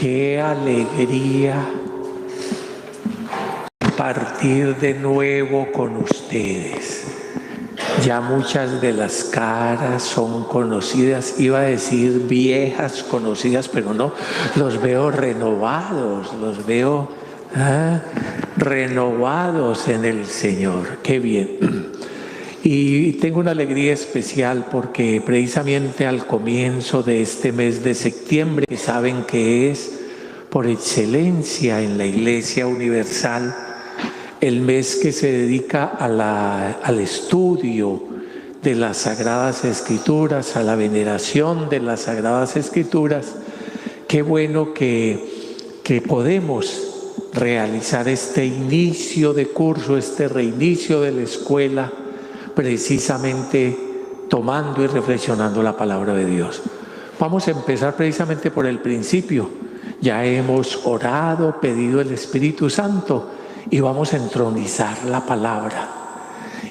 Qué alegría compartir de nuevo con ustedes. Ya muchas de las caras son conocidas, iba a decir viejas conocidas, pero no, los veo renovados, los veo renovados en el Señor. Qué bien. Y tengo una alegría especial porque precisamente al comienzo de este mes de septiembre, que saben que es por excelencia en la Iglesia Universal, el mes que se dedica al estudio de las Sagradas Escrituras, a la veneración de las Sagradas Escrituras, qué bueno que podemos realizar este inicio de curso, este reinicio de la escuela, precisamente tomando y reflexionando la palabra de Dios. Vamos a empezar precisamente por el principio. Ya hemos orado, pedido el Espíritu Santo y vamos a entronizar la palabra.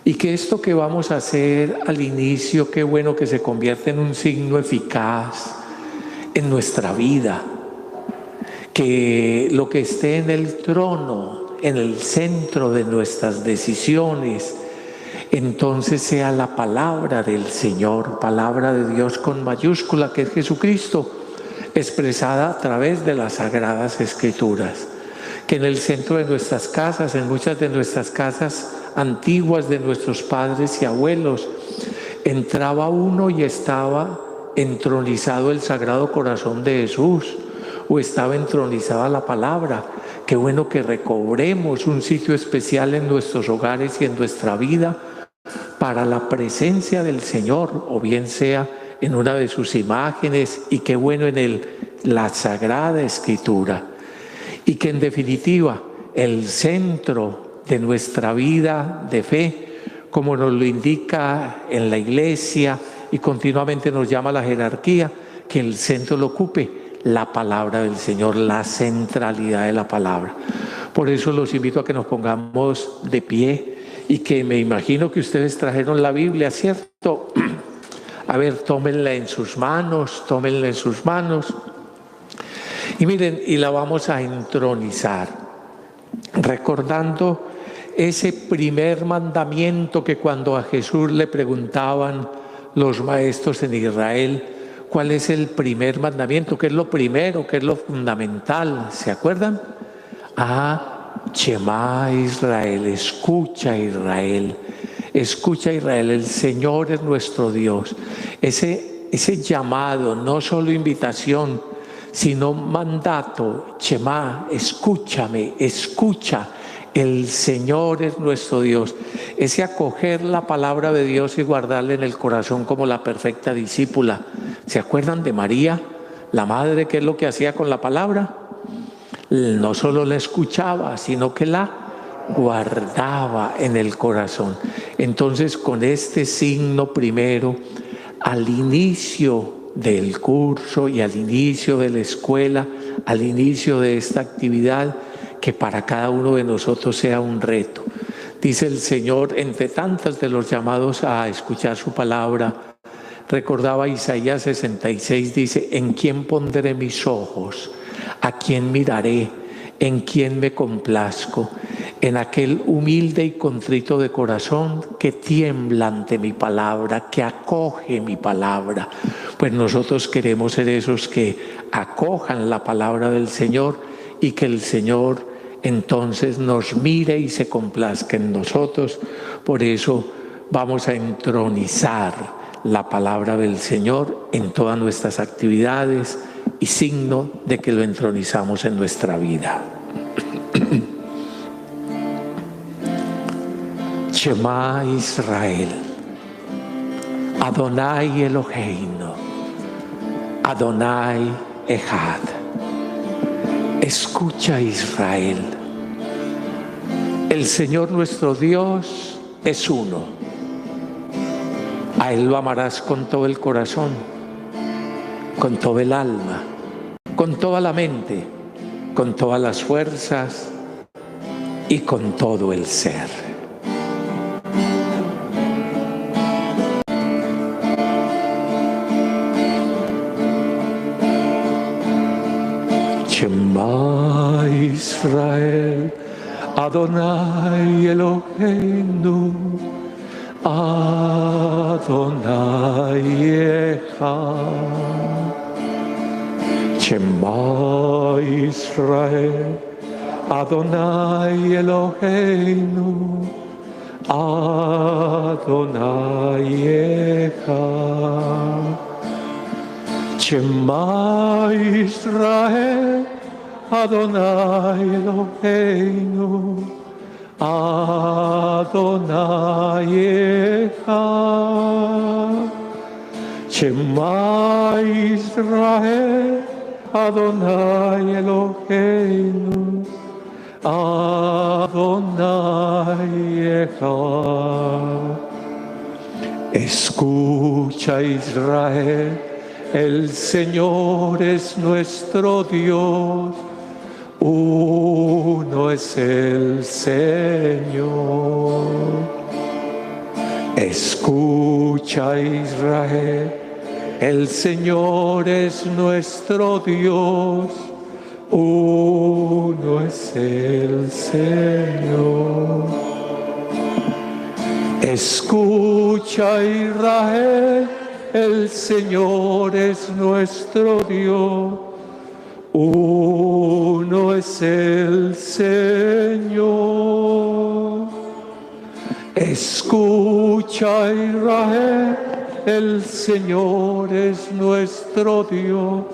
Y que esto que vamos a hacer al inicio, qué bueno que se convierta en un signo eficaz en nuestra vida. Que lo que esté en el trono, en el centro de nuestras decisiones, entonces sea la palabra del Señor, palabra de Dios con mayúscula, que es Jesucristo, expresada a través de las Sagradas Escrituras. Que en el centro de nuestras casas, en muchas de nuestras casas antiguas de nuestros padres y abuelos, entraba uno y estaba entronizado el Sagrado Corazón de Jesús, o estaba entronizada la palabra. Qué bueno que recobremos un sitio especial en nuestros hogares y en nuestra vida para la presencia del Señor, o bien sea en una de sus imágenes, y qué bueno en la Sagrada Escritura. Y que en definitiva el centro de nuestra vida de fe, como nos lo indica en la Iglesia y continuamente nos llama la jerarquía, que el centro lo ocupe la palabra del Señor, la centralidad de la palabra. Por eso los invito a que nos pongamos de pie y que me imagino que ustedes trajeron la Biblia, ¿cierto? A ver, tómenla en sus manos, tómenla en sus manos. Y miren, y la vamos a entronizar, recordando ese primer mandamiento que cuando a Jesús le preguntaban los maestros en Israel, ¿cuál es el primer mandamiento? ¿Qué es lo primero? ¿Qué es lo fundamental? ¿Se acuerdan? Shema Israel, escucha Israel, escucha Israel, el Señor es nuestro Dios. Ese llamado, no solo invitación, sino mandato, Shema, escúchame, escucha, el Señor es nuestro Dios. Ese acoger la palabra de Dios y guardarla en el corazón como la perfecta discípula. ¿Se acuerdan de María, la madre? ¿Qué es lo que hacía con la palabra? No solo la escuchaba, sino que la guardaba en el corazón. Entonces, con este signo primero, al inicio del curso y al inicio de la escuela, al inicio de esta actividad, que para cada uno de nosotros sea un reto. Dice el Señor, entre tantas de los llamados a escuchar su palabra, recordaba Isaías 66, dice, ¿en quién pondré mis ojos? ¿A quién miraré? ¿En quién me complazco? En aquel humilde y contrito de corazón que tiembla ante mi palabra, que acoge mi palabra. Pues nosotros queremos ser esos que acojan la palabra del Señor y que el Señor entonces nos mire y se complazca en nosotros. Por eso vamos a entronizar la palabra del Señor en todas nuestras actividades y signo de que lo entronizamos en nuestra vida. Shema Israel, Adonai Eloheinu, Adonai Echad. Escucha Israel, el Señor nuestro Dios es uno. A Él lo amarás con todo el corazón, con todo el alma, con toda la mente, con todas las fuerzas y con todo el ser. Israel, Adonai Eloheinu, Adonai Echad. Shema Israel, Adonai Eloheinu, Adonai Echad. Shema Israel, Adonai Eloheinu, Adonai Echad. Shema Israel, Adonai Eloheinu, Adonai Echad. Escucha, Israel, el Señor es nuestro Dios, uno es el Señor. Escucha, Israel, el Señor es nuestro Dios, uno es el Señor. Escucha, Israel, el Señor es nuestro Dios, uno es el Señor. Escucha, Israel, el Señor es nuestro Dios,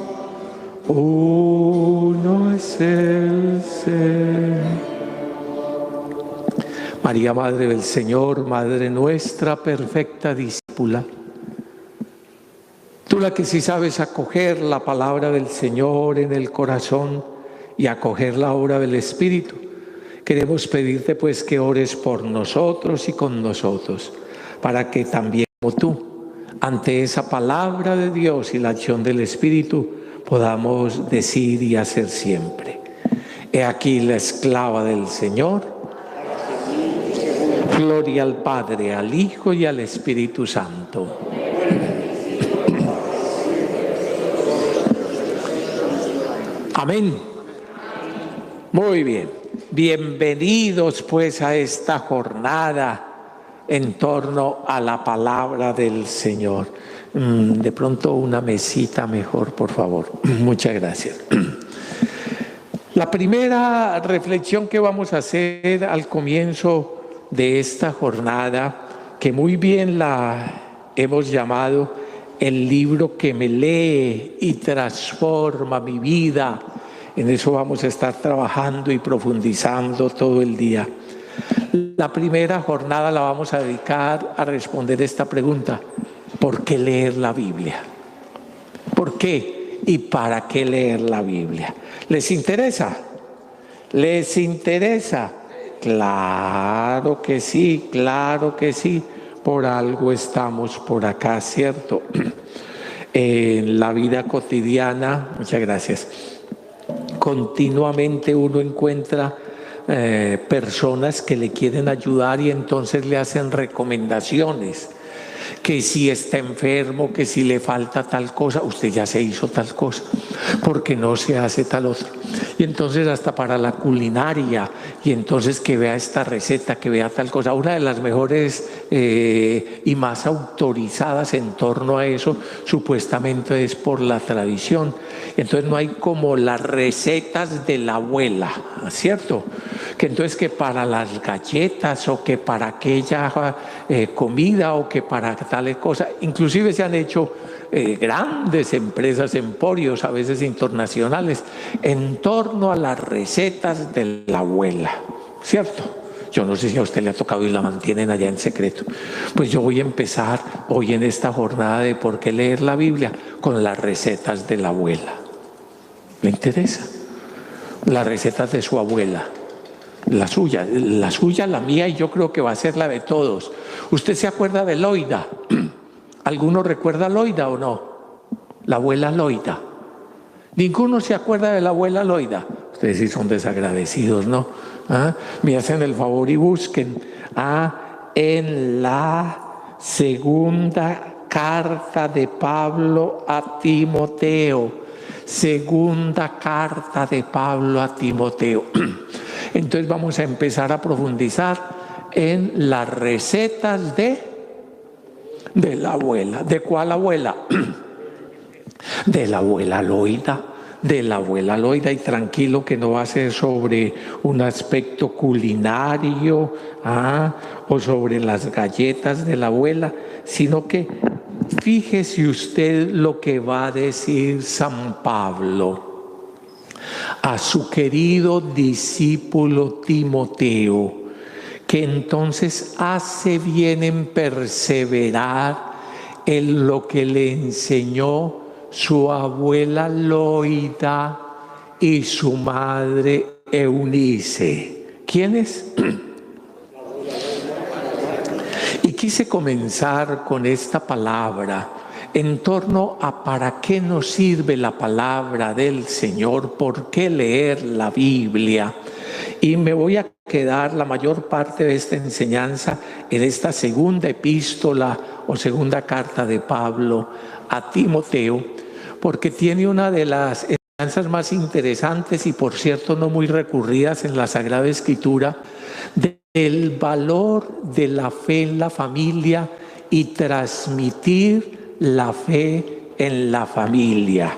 uno es el Señor. María, Madre del Señor, Madre nuestra, perfecta discípula, tú la que sí sabes acoger la palabra del Señor en el corazón y acoger la obra del Espíritu, queremos pedirte pues que ores por nosotros y con nosotros, para que también como tú, ante esa palabra de Dios y la acción del Espíritu, podamos decir y hacer siempre: he aquí la esclava del Señor. Gloria al Padre, al Hijo y al Espíritu Santo. Amén. Muy bien. Bienvenidos pues a esta jornada en torno a la palabra del Señor. De pronto una mesita mejor, por favor. Muchas gracias. La primera reflexión que vamos a hacer al comienzo de esta jornada, que muy bien la hemos llamado el libro que me lee y transforma mi vida. En eso vamos a estar trabajando y profundizando todo el día. La primera jornada la vamos a dedicar a responder esta pregunta: ¿por qué leer la Biblia? ¿Por qué y para qué leer la Biblia? ¿Les interesa? ¿Les interesa? Claro que sí, claro que sí. Por algo estamos por acá, ¿cierto? En la vida cotidiana, muchas gracias, continuamente uno encuentra personas que le quieren ayudar y entonces le hacen recomendaciones, que si está enfermo, que si le falta tal cosa, usted ya se hizo tal cosa, porque no se hace tal otra. Y entonces hasta para la culinaria, y entonces que vea esta receta, que vea tal cosa. Una de las mejores y más autorizadas en torno a eso, supuestamente es por la tradición. Entonces no hay como las recetas de la abuela, ¿cierto? Que entonces que para las galletas o que para aquella comida o que para tal cosa. Inclusive se han hecho grandes empresas, emporios, a veces internacionales, en torno a las recetas de la abuela, ¿cierto? Yo no sé si a usted le ha tocado y la mantienen allá en secreto. Pues yo voy a empezar hoy en esta jornada de por qué leer la Biblia con las recetas de la abuela. ¿Le interesa? Las recetas de su abuela. La suya, la mía, y yo creo que va a ser la de todos. ¿Usted se acuerda de Loida? ¿Alguno recuerda a Loida o no? La abuela Loida. ¿Ninguno se acuerda de la abuela Loida? Ustedes sí son desagradecidos, ¿no? ¿Ah? Me hacen el favor y busquen. En la segunda carta de Pablo a Timoteo. segunda carta de Pablo a Timoteo. Entonces vamos a empezar a profundizar en las recetas de la abuela. ¿De cuál abuela? De la abuela Loida. De la abuela Loida, y tranquilo que no va a ser sobre un aspecto culinario o sobre las galletas de la abuela, sino que fíjese usted lo que va a decir San Pablo a su querido discípulo Timoteo, que entonces hace bien en perseverar en lo que le enseñó su abuela Loida y su madre Eunice. ¿Quiénes? Y quise comenzar con esta palabra en torno a para qué nos sirve la palabra del Señor, por qué leer la Biblia. Y me voy a quedar la mayor parte de esta enseñanza en esta segunda epístola o segunda carta de Pablo a Timoteo, porque tiene una de las enseñanzas más interesantes y, por cierto, no muy recurridas en la Sagrada Escritura, del valor de la fe en la familia y transmitir la fe en la familia,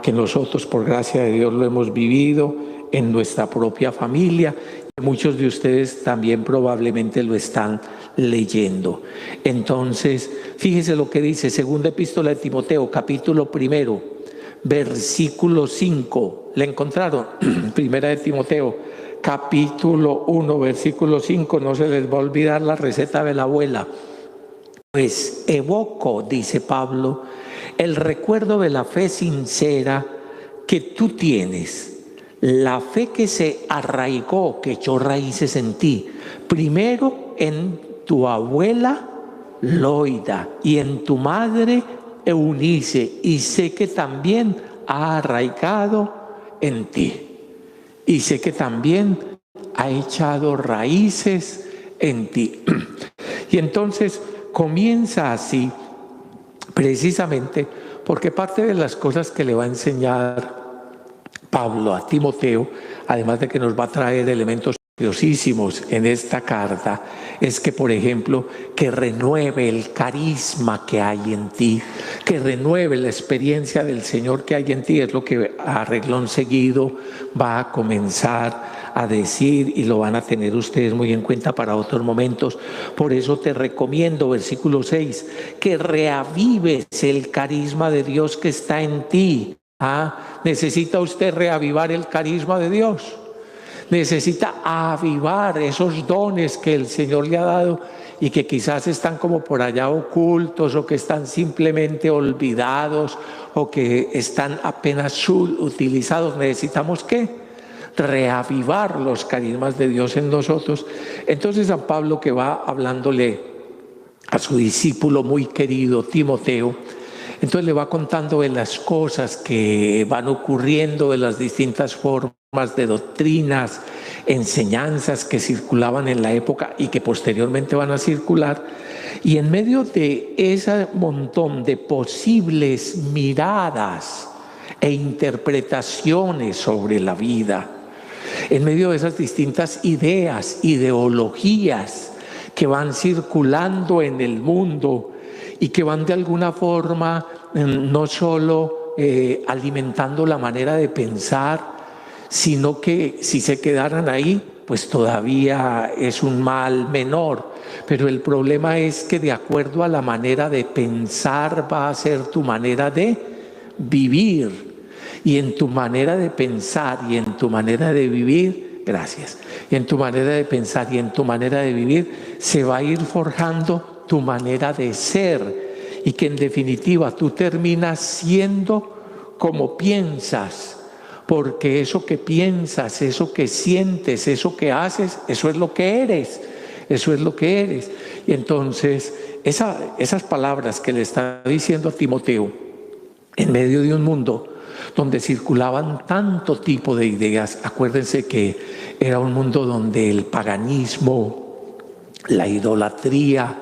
que nosotros por gracia de Dios lo hemos vivido en nuestra propia familia. Muchos de ustedes también probablemente lo están leyendo. Entonces, fíjese lo que dice segunda epístola de Timoteo, capítulo 1, versículo 5. ¿Le encontraron? Primera de Timoteo, capítulo 1, versículo 5. No se les va a olvidar la receta de la abuela. Pues evoco, dice Pablo, el recuerdo de la fe sincera que tú tienes, la fe que se arraigó, que echó raíces en ti, primero en tu abuela Loida y en tu madre Eunice, y sé que también ha arraigado en ti, y sé que también ha echado raíces en ti. Y entonces comienza así, precisamente porque parte de las cosas que le va a enseñar Pablo a Timoteo, además de que nos va a traer elementos preciosísimos en esta carta, es que, por ejemplo, que renueve el carisma que hay en ti, que renueve la experiencia del Señor que hay en ti. Es lo que a reglón seguido va a comenzar a decir, y lo van a tener ustedes muy en cuenta para otros momentos. Por eso te recomiendo, versículo 6, que reavives el carisma de Dios que está en ti. ¿Necesita usted reavivar el carisma de Dios? Necesita avivar esos dones que el Señor le ha dado y que quizás están como por allá ocultos, o que están simplemente olvidados, o que están apenas subutilizados. Necesitamos ¿qué? Reavivar los carismas de Dios en nosotros. Entonces San Pablo, que va hablándole a su discípulo muy querido Timoteo, entonces le va contando de las cosas que van ocurriendo, de las distintas formas de doctrinas, enseñanzas que circulaban en la época y que posteriormente van a circular. Y en medio de ese montón de posibles miradas e interpretaciones sobre la vida, en medio de esas distintas ideas, ideologías que van circulando en el mundo y que van de alguna forma no solo alimentando la manera de pensar, sino que si se quedaran ahí, pues todavía es un mal menor. Pero el problema es que de acuerdo a la manera de pensar va a ser tu manera de vivir. Y en tu manera de pensar y en tu manera de vivir, gracias, y en tu manera de pensar y en tu manera de vivir se va a ir forjando tu manera de ser, y que en definitiva tú terminas siendo como piensas, porque eso que piensas, eso que sientes, eso que haces, eso es lo que eres, eso es lo que eres. Y entonces esas palabras que le está diciendo a Timoteo en medio de un mundo donde circulaban tanto tipo de ideas. Acuérdense que era un mundo donde el paganismo, la idolatría,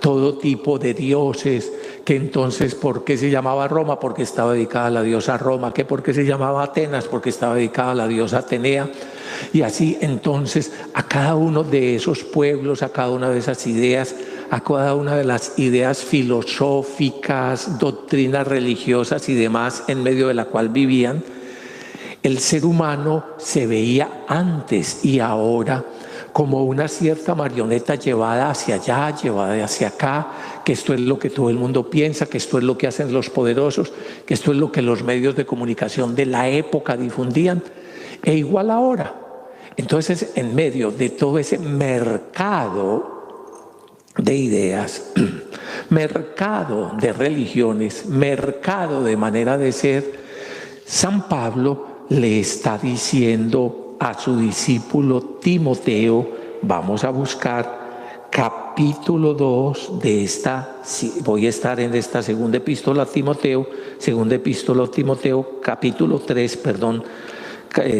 todo tipo de dioses, que entonces, ¿por qué se llamaba Roma? Porque estaba dedicada a la diosa Roma. ¿Qué? ¿Por qué se llamaba Atenas? Porque estaba dedicada a la diosa Atenea. Y así entonces a cada uno de esos pueblos, a cada una de esas ideas, a cada una de las ideas filosóficas, doctrinas religiosas y demás en medio de la cual vivían, el ser humano se veía antes y ahora como una cierta marioneta llevada hacia allá, llevada hacia acá, que esto es lo que todo el mundo piensa, que esto es lo que hacen los poderosos, que esto es lo que los medios de comunicación de la época difundían, e igual ahora. Entonces, en medio de todo ese mercado de ideas, mercado de religiones, mercado de manera de ser, San Pablo le está diciendo a su discípulo Timoteo, vamos a buscar capítulo 2 de esta, voy a estar en esta segunda epístola a Timoteo, capítulo 3, perdón,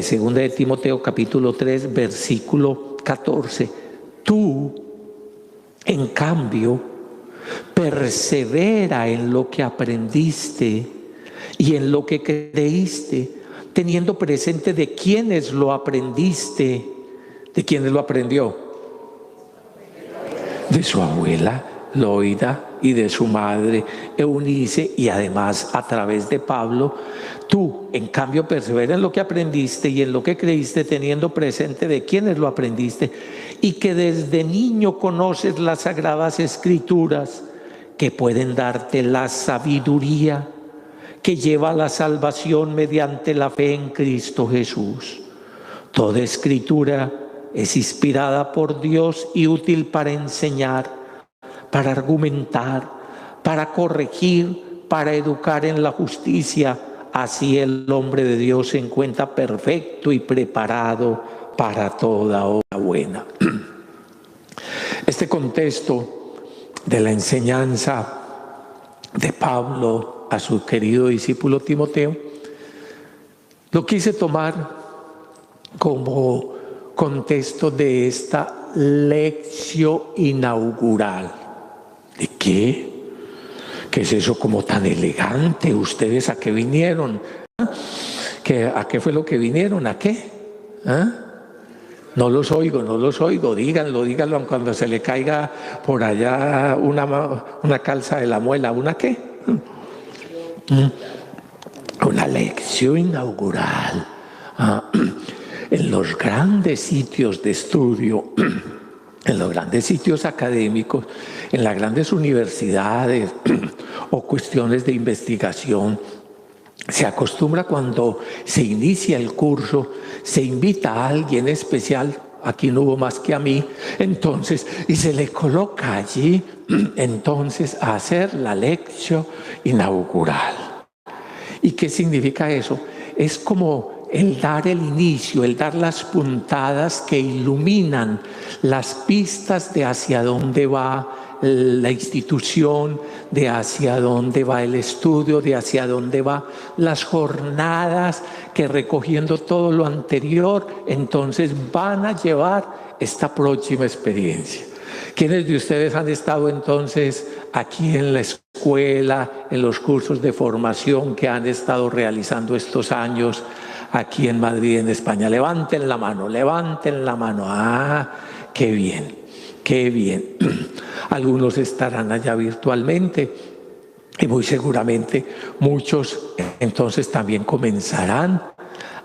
segunda de Timoteo capítulo 3, versículo 14. Tú, en cambio, persevera en lo que aprendiste y en lo que creíste, teniendo presente de quiénes lo aprendiste. ¿De quiénes lo aprendió? De su abuela Loida y de su madre Eunice, y además a través de Pablo. Tú, en cambio, persevera en lo que aprendiste y en lo que creíste, teniendo presente de quiénes lo aprendiste, y que desde niño conoces las sagradas escrituras que pueden darte la sabiduría que lleva a la salvación mediante la fe en Cristo Jesús. Toda escritura es inspirada por Dios y útil para enseñar, para argumentar, para corregir, para educar en la justicia. Así el hombre de Dios se encuentra perfecto y preparado para toda obra buena. Este contexto de la enseñanza de Pablo a su querido discípulo Timoteo, lo quise tomar como contexto de esta lección inaugural. ¿De qué? ¿Qué es eso como tan elegante? ¿Ustedes a qué vinieron? ¿A qué fue lo que vinieron? ¿A qué? ¿Ah? No los oigo, díganlo cuando se le caiga por allá una calza de la muela. ¿Una qué? Una lección inaugural. En los grandes sitios de estudio, en los grandes sitios académicos, en las grandes universidades o cuestiones de investigación, se acostumbra cuando se inicia el curso, se invita a alguien especial, aquí no hubo más que a mí, entonces, y se le coloca allí, entonces, a hacer la lección inaugural. ¿Y qué significa eso? Es como el dar el inicio, el dar las puntadas que iluminan las pistas de hacia dónde va la institución, de hacia dónde va el estudio, de hacia dónde va las jornadas que, recogiendo todo lo anterior, entonces van a llevar esta próxima experiencia. ¿Quiénes de ustedes han estado entonces aquí en la escuela, en los cursos de formación que han estado realizando estos años aquí en Madrid, en España? Levanten la mano, levanten la mano. ¡Ah, qué bien! ¡Qué bien! Algunos estarán allá virtualmente y muy seguramente muchos entonces también comenzarán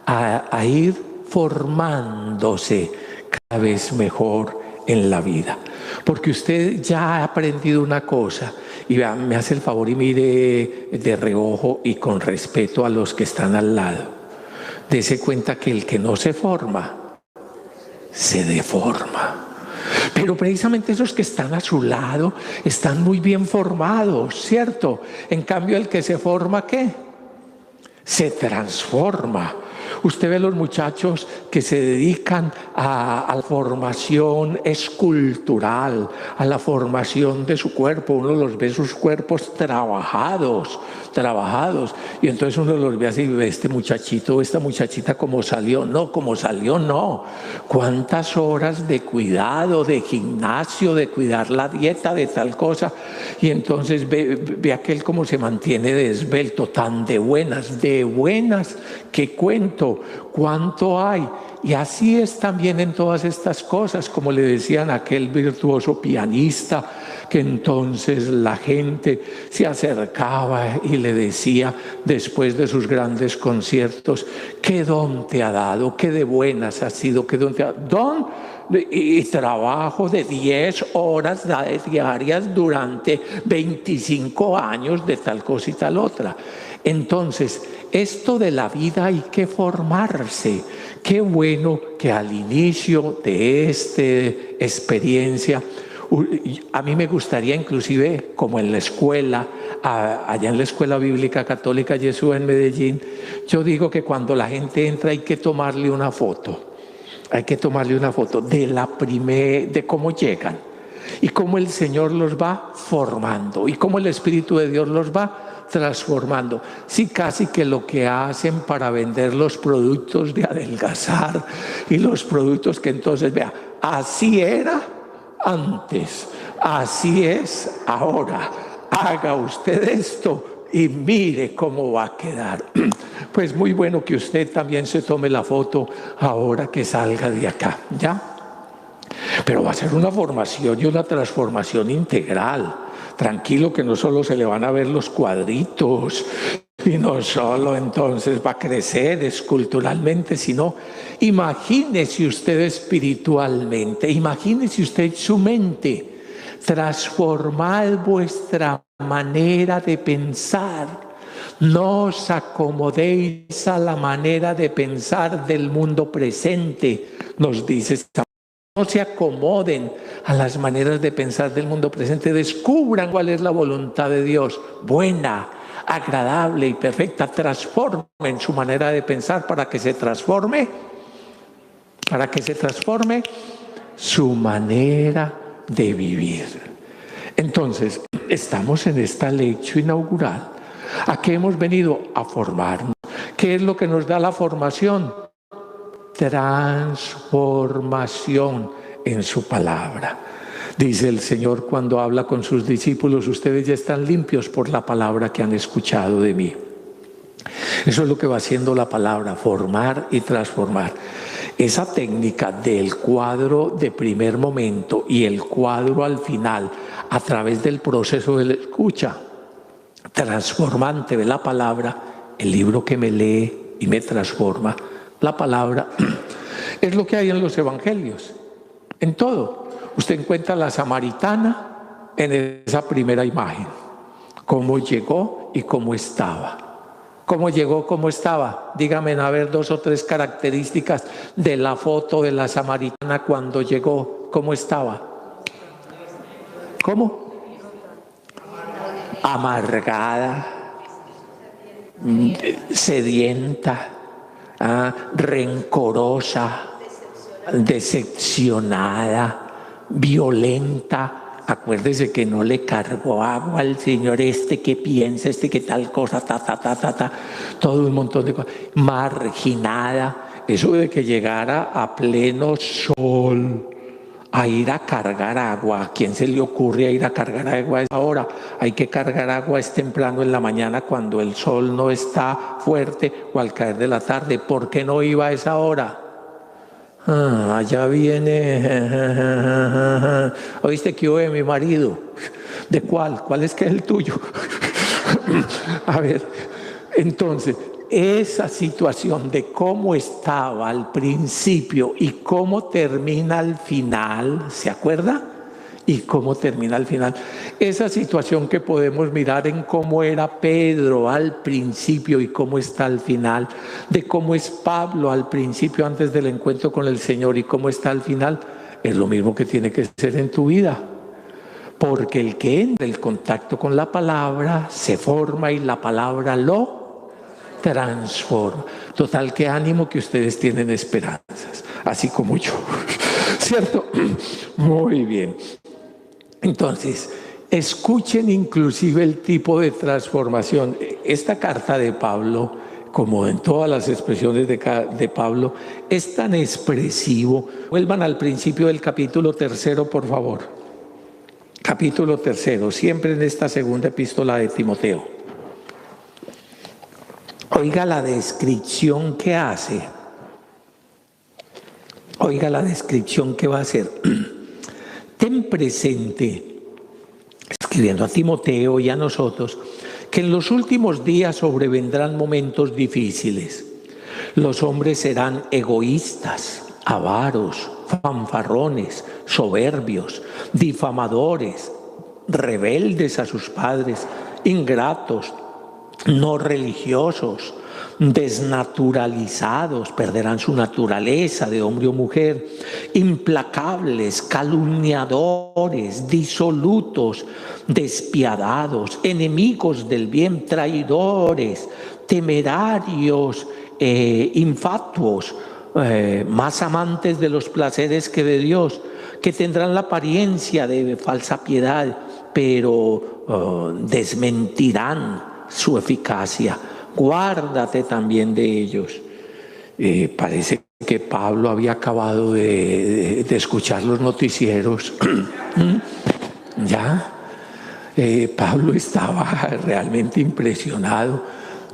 a ir formándose cada vez mejor en la vida. Porque usted ya ha aprendido una cosa, y vea, me hace el favor y mire de reojo y con respeto a los que están al lado. Dese cuenta que el que no se forma, se deforma. Pero precisamente esos que están a su lado están muy bien formados, ¿cierto? En cambio, el que se forma, ¿qué? Se transforma. Usted ve los muchachos que se dedican a la formación escultural, a la formación de su cuerpo. Uno los ve sus cuerpos trabajados. Y entonces uno los ve así y ve este muchachito, esta muchachita como salió. No, como salió no. ¿Cuántas horas de cuidado, de gimnasio, de cuidar la dieta, de tal cosa? Y entonces ve aquel como se mantiene de esbelto, tan de buenas, ¿qué cuento? ¿Cuánto hay? Y así es también en todas estas cosas, como le decían a aquel virtuoso pianista, que entonces la gente se acercaba y le decía después de sus grandes conciertos: ¿qué don te ha dado? ¿Qué de buenas has sido? ¿Qué don te ha dado? Don y trabajo de 10 horas diarias durante 25 años de tal cosa y tal otra. Entonces, esto de la vida hay que formarse. Qué bueno que al inicio de esta experiencia, a mí me gustaría inclusive, como en la escuela, allá en la Escuela Bíblica Católica Yeshua en Medellín, yo digo que cuando la gente entra hay que tomarle una foto. Hay que tomarle una foto de cómo llegan y cómo el Señor los va formando y cómo el Espíritu de Dios los va transformando. Sí, casi que lo que hacen para vender los productos de adelgazar y los productos que entonces, vea, así era antes, así es ahora. Haga usted esto y mire cómo va a quedar. Pues muy bueno que usted también se tome la foto ahora que salga de acá, ¿ya? Pero va a ser una formación y una transformación integral. Tranquilo, que no solo se le van a ver los cuadritos y no solo entonces va a crecer esculturalmente, sino imagínese usted espiritualmente, imagínese usted su mente, transformad vuestra manera de pensar. No os acomodéis a la manera de pensar del mundo presente, nos dice. No se acomoden a las maneras de pensar del mundo presente. Descubran cuál es la voluntad de Dios, buena, agradable y perfecta. Transformen su manera de pensar para que se transforme su manera de vivir. Entonces, estamos en esta lección inaugural. ¿A qué hemos venido? A formarnos. ¿Qué es lo que nos da la formación? Transformación en su palabra. Dice el Señor cuando habla con sus discípulos: ustedes ya están limpios por la palabra que han escuchado de mí. Eso es lo que va haciendo la palabra, formar y transformar. Esa técnica del cuadro de primer momento y el cuadro al final, a través del proceso de la escucha transformante de la palabra, el libro que me lee y me transforma, la palabra, es lo que hay en los evangelios, en todo. Usted encuentra a la samaritana en esa primera imagen, cómo llegó y cómo estaba. ¿Cómo llegó, cómo estaba? Dígame, a ver, 2 o 3 características de la foto de la samaritana cuando llegó. ¿Cómo estaba? ¿Cómo? Amargada, sedienta, rencorosa, decepcionada, violenta. Acuérdese que no le cargó agua al Señor, que piensa, que tal cosa, todo un montón de cosas. Marginada, eso de que llegara a pleno sol a ir a cargar agua. ¿A quién se le ocurre ir a cargar agua a esa hora? Hay que cargar agua es temprano en la mañana, cuando el sol no está fuerte, o al caer de la tarde. ¿Por qué no iba a esa hora? Allá viene. ¿Oíste que hubo de mi marido? ¿De cuál? ¿Cuál es que es el tuyo? A ver, entonces, esa situación de cómo estaba al principio y cómo termina al final, ¿se acuerda? Y cómo termina al final. Esa situación que podemos mirar en cómo era Pedro al principio y cómo está al final, de cómo es Pablo al principio antes del encuentro con el Señor y cómo está al final, es lo mismo que tiene que ser en tu vida. Porque el que entra en contacto con la palabra se forma y la palabra lo transforma. Total, qué ánimo que ustedes tienen esperanzas, así como yo, ¿cierto? Muy bien. Entonces, escuchen inclusive el tipo de transformación. Esta carta de Pablo, como en todas las expresiones de Pablo, es tan expresivo. Vuelvan al principio del capítulo 3, por favor. Capítulo 3, siempre en esta segunda epístola de Timoteo. Oiga la descripción que hace. Oiga la descripción que va a hacer. Ten presente, escribiendo a Timoteo y a nosotros, que en los últimos días sobrevendrán momentos difíciles. Los hombres serán egoístas, avaros, fanfarrones, soberbios, difamadores, rebeldes a sus padres, ingratos, no religiosos, desnaturalizados, perderán su naturaleza de hombre o mujer, implacables, calumniadores, disolutos, despiadados, enemigos del bien, traidores, temerarios, infatuos, más amantes de los placeres que de Dios, que tendrán la apariencia de falsa piedad, pero desmentirán su eficacia. Guárdate también de ellos. Parece que Pablo había acabado de escuchar los noticieros. Ya, Pablo estaba realmente impresionado.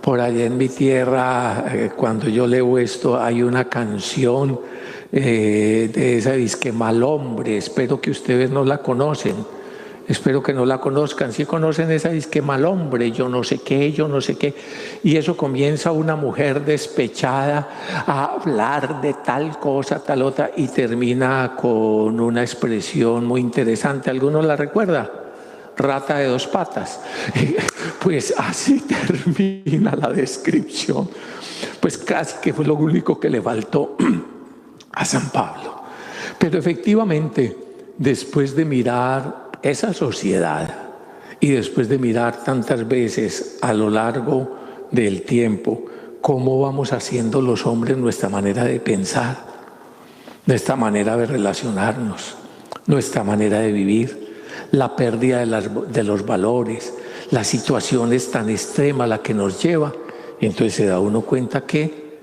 Por allá en mi tierra, cuando yo leo esto, hay una canción de esa disque Mal Hombre. Espero que ustedes no la conocen. Espero que no la conozcan. Si conocen esa disque Mal Hombre, yo no sé qué, yo no sé qué. Y eso comienza una mujer despechada a hablar de tal cosa, tal otra, y termina con una expresión muy interesante. ¿Alguno la recuerda? Rata de dos patas. Pues así termina la descripción. Pues casi que fue lo único que le faltó a San Pablo. Pero efectivamente, después de mirar esa sociedad y después de mirar tantas veces a lo largo del tiempo cómo vamos haciendo los hombres nuestra manera de pensar, nuestra manera de relacionarnos, nuestra manera de vivir, la pérdida de los valores, las situaciones tan extremas a las que nos lleva, entonces se da uno cuenta que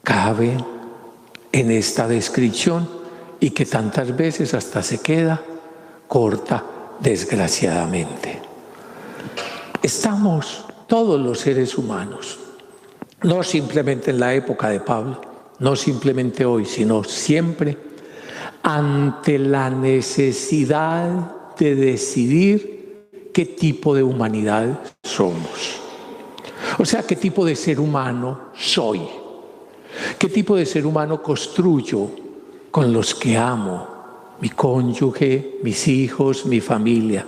cabe en esta descripción y que tantas veces hasta se queda corta, desgraciadamente. Estamos todos los seres humanos, no simplemente en la época de Pablo, no simplemente hoy, sino siempre, ante la necesidad de decidir qué tipo de humanidad somos. O sea, qué tipo de ser humano soy, qué tipo de ser humano construyo con los que amo, mi cónyuge, mis hijos, mi familia.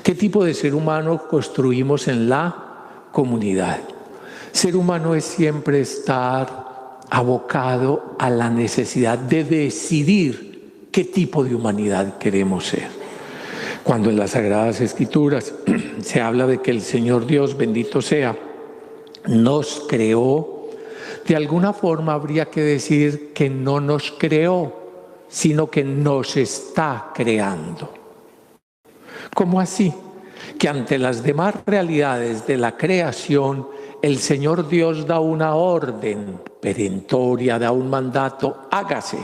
¿Qué tipo de ser humano construimos en la comunidad? Ser humano es siempre estar abocado a la necesidad de decidir qué tipo de humanidad queremos ser. Cuando en las Sagradas Escrituras se habla de que el Señor Dios, bendito sea, nos creó, de alguna forma habría que decir que no nos creó, sino que nos está creando. ¿Cómo así? Que ante las demás realidades de la creación, el Señor Dios da una orden perentoria, da un mandato, hágase.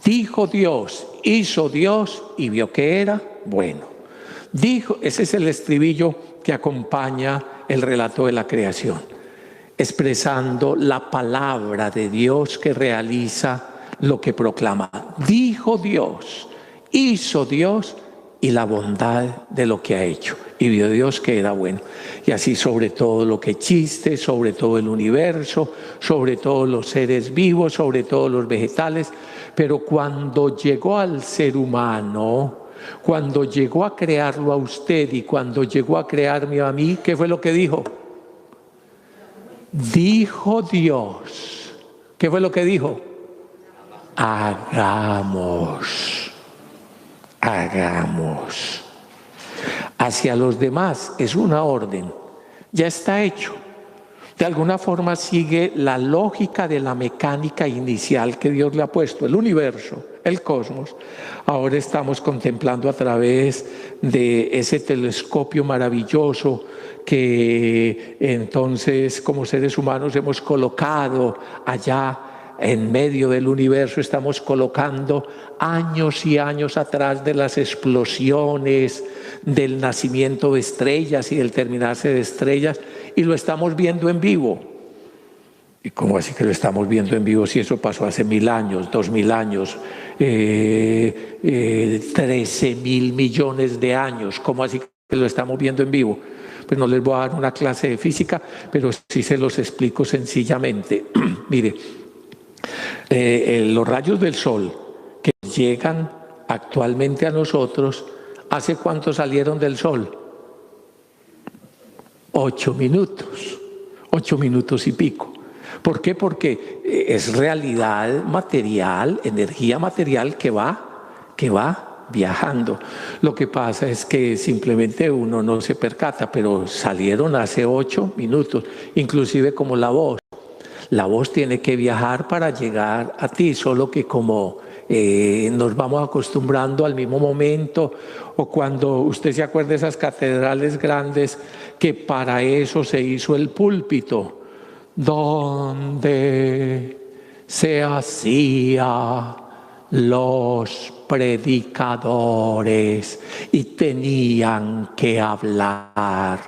Dijo Dios, hizo Dios y vio que era bueno. Dijo, ese es el estribillo que acompaña el relato de la creación, expresando la palabra de Dios que realiza lo que proclama. Dijo Dios, hizo Dios y la bondad de lo que ha hecho. Y vio Dios que era bueno. Y así sobre todo lo que existe, sobre todo el universo, sobre todos los seres vivos, sobre todos los vegetales. Pero cuando llegó al ser humano, cuando llegó a crearlo a usted y cuando llegó a crearme a mí, ¿qué fue lo que dijo? Dijo Dios. ¿Qué fue lo que dijo? Hagamos. Hacia los demás es una orden, ya está hecho. De alguna forma sigue la lógica de la mecánica inicial que Dios le ha puesto, el universo, el cosmos. Ahora estamos contemplando a través de ese telescopio maravilloso que entonces como seres humanos hemos colocado allá en medio del universo. Estamos colocando años y años atrás de las explosiones, del nacimiento de estrellas y del terminarse de estrellas, y lo estamos viendo en vivo. ¿Y cómo así que lo estamos viendo en vivo si eso pasó hace 1000 años, 2000 años, 13.000 millones de años? ¿Cómo así que lo estamos viendo en vivo? Pues no les voy a dar una clase de física, pero sí se los explico sencillamente. Mire, los rayos del sol que llegan actualmente a nosotros, ¿hace cuánto salieron del sol? 8 minutos, 8 minutos y pico. ¿Por qué? Porque es realidad material, energía material que va viajando. Lo que pasa es que simplemente uno no se percata, pero salieron hace 8 minutos, inclusive como la voz. La voz tiene que viajar para llegar a ti, solo que como nos vamos acostumbrando al mismo momento, o cuando usted se acuerda de esas catedrales grandes que para eso se hizo el púlpito, donde se hacía los predicadores y tenían que hablar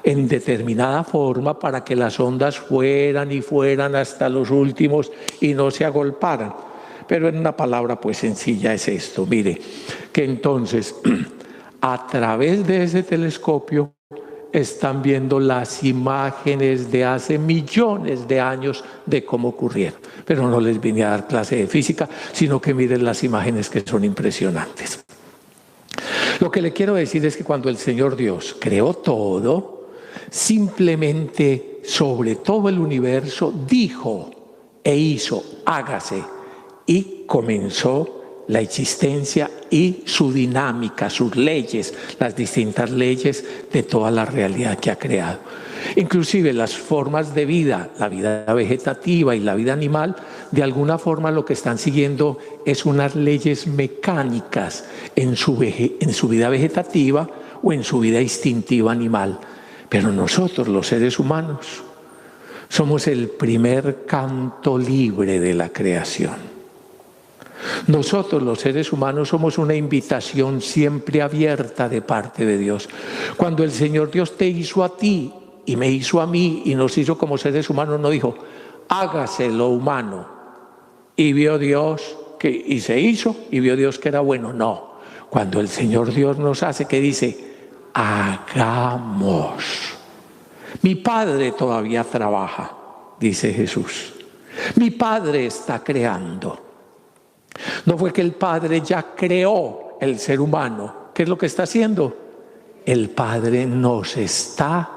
en determinada forma para que las ondas fueran y fueran hasta los últimos y no se agolparan. Pero en una palabra pues sencilla es esto, mire, que entonces a través de ese telescopio están viendo las imágenes de hace millones de años de cómo ocurrieron. Pero no les vine a dar clase de física, sino que miren las imágenes que son impresionantes. Lo que le quiero decir es que cuando el Señor Dios creó todo, simplemente sobre todo el universo dijo e hizo, hágase, y comenzó la existencia y su dinámica, sus leyes, las distintas leyes de toda la realidad que ha creado. Inclusive las formas de vida, la vida vegetativa y la vida animal, de alguna forma lo que están siguiendo es unas leyes mecánicas en su vida vegetativa o en su vida instintiva animal. Pero nosotros, los seres humanos, somos el primer canto libre de la creación. Nosotros los seres humanos somos una invitación siempre abierta de parte de Dios. Cuando el Señor Dios te hizo a ti y me hizo a mí y nos hizo como seres humanos, no dijo, hágase lo humano. Y vio Dios y se hizo y vio Dios que era bueno. No, cuando el Señor Dios nos hace, ¿qué dice? Hagamos. Mi Padre todavía trabaja, dice Jesús. Mi Padre está creando. No fue que el Padre ya creó el ser humano. ¿Qué es lo que está haciendo? El Padre nos está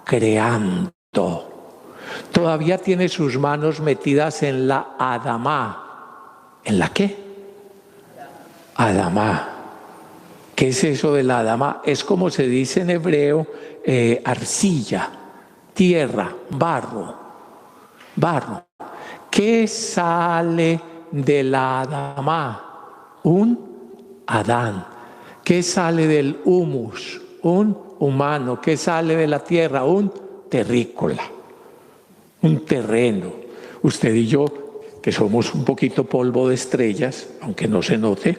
creando. Todavía tiene sus manos metidas en la Adamá. ¿En la qué? Adamá. ¿Qué es eso de la Adamá? Es como se dice en hebreo, arcilla, tierra, barro. Barro. ¿Qué sale de la Adamá? Un Adán. ¿Qué sale del humus? Un humano. ¿Qué sale de la tierra? Un terrícola, un terreno. Usted y yo, que somos un poquito polvo de estrellas, aunque no se note,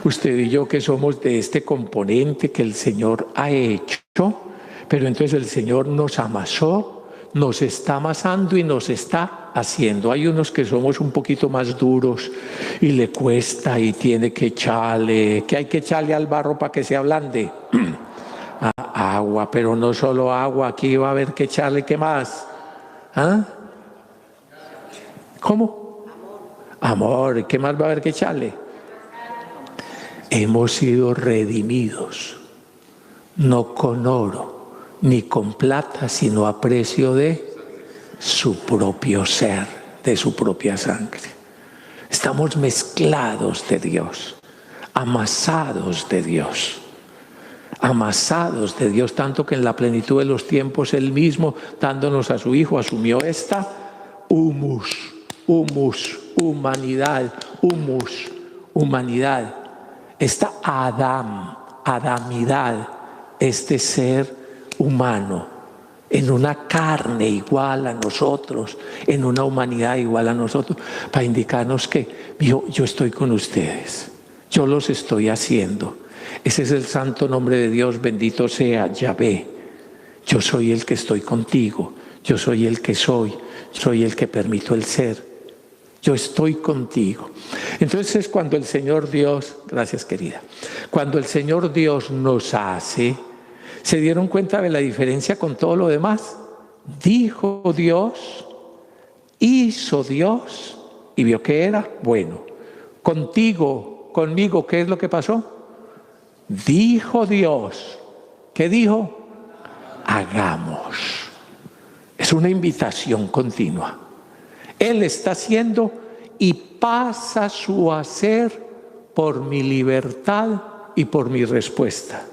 usted y yo que somos de este componente que el Señor ha hecho, pero entonces el Señor nos amasó, nos está amasando y nos está haciendo. Hay unos que somos un poquito más duros y le cuesta y tiene que echarle, que hay que echarle al barro para que se ablande. Agua, pero no solo agua, aquí va a haber que echarle, ¿qué más? ¿Ah? ¿Cómo? Amor, ¿qué más va a haber que echarle? Hemos sido redimidos, no con oro ni con plata, sino a precio de su propio ser, de su propia sangre. Estamos mezclados de Dios, amasados de Dios. amasados de Dios, tanto que en la plenitud de los tiempos Él mismo, dándonos a su Hijo, asumió esta humanidad, humanidad, esta adamidad, este ser humano, en una carne igual a nosotros, en una humanidad igual a nosotros, para indicarnos que yo estoy con ustedes, yo los estoy haciendo. Ese es el santo nombre de Dios, bendito sea Yahvé. Yo soy el que estoy contigo, yo soy el que soy el que permito el ser. Yo estoy contigo. Entonces cuando el Señor Dios, gracias querida, cuando el Señor Dios nos hace, ¿se dieron cuenta de la diferencia con todo lo demás? Dijo Dios, hizo Dios y vio que era bueno. Contigo, conmigo, ¿qué es lo que pasó? Dijo Dios, ¿qué dijo? Hagamos. Es una invitación continua. Él está haciendo y pasa su hacer por mi libertad y por mi respuesta.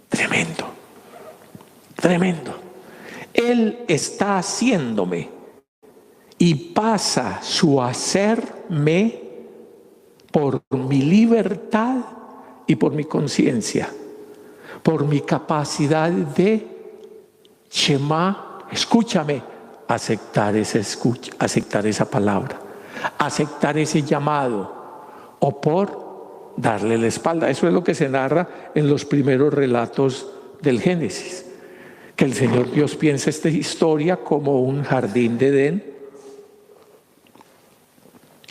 Tremendo, tremendo. Él está haciéndome y pasa su hacerme por mi libertad y por mi conciencia, por mi capacidad de Shema, escúchame, aceptar esa palabra, aceptar ese llamado, o por darle la espalda. Eso es lo que se narra en los primeros relatos del Génesis, que el Señor Dios piensa esta historia como un jardín de Edén,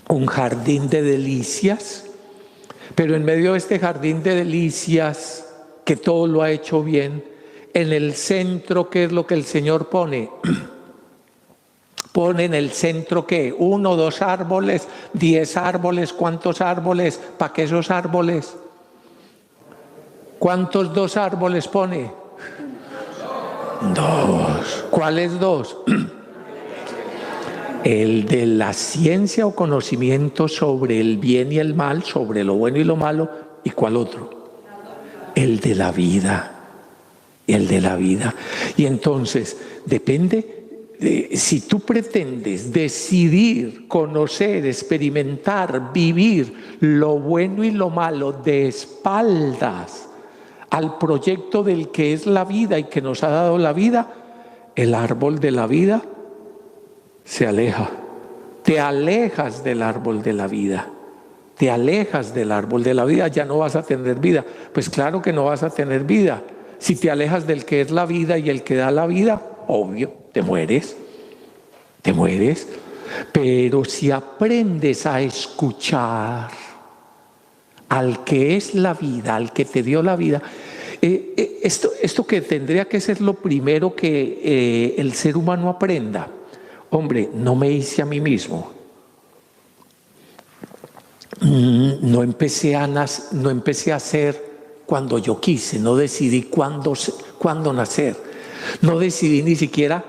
un jardín de delicias, pero en medio de este jardín de delicias, que todo lo ha hecho bien, en el centro, ¿qué es lo que el Señor pone? Pone en el centro, ¿qué? 1, 2 árboles, 10 árboles, ¿cuántos árboles? ¿Para qué esos árboles? ¿Cuántos 2 árboles pone? 2. ¿Cuáles 2? El de la ciencia o conocimiento sobre el bien y el mal, sobre lo bueno y lo malo. ¿Y cuál otro? El de la vida. El de la vida. Y entonces, depende, si tú pretendes decidir, conocer, experimentar, vivir lo bueno y lo malo de espaldas al proyecto del que es la vida y que nos ha dado la vida, el árbol de la vida se aleja. Te alejas del árbol de la vida. Te alejas del árbol de la vida, ya no vas a tener vida. Pues claro que no vas a tener vida. Si te alejas del que es la vida y el que da la vida, obvio, te mueres. Te mueres. Pero si aprendes a escuchar al que es la vida, al que te dio la vida, esto que tendría que ser lo primero que el ser humano aprenda. Hombre, no me hice a mí mismo. No empecé a hacer cuando yo quise, no decidí cuándo nacer, no decidí ni siquiera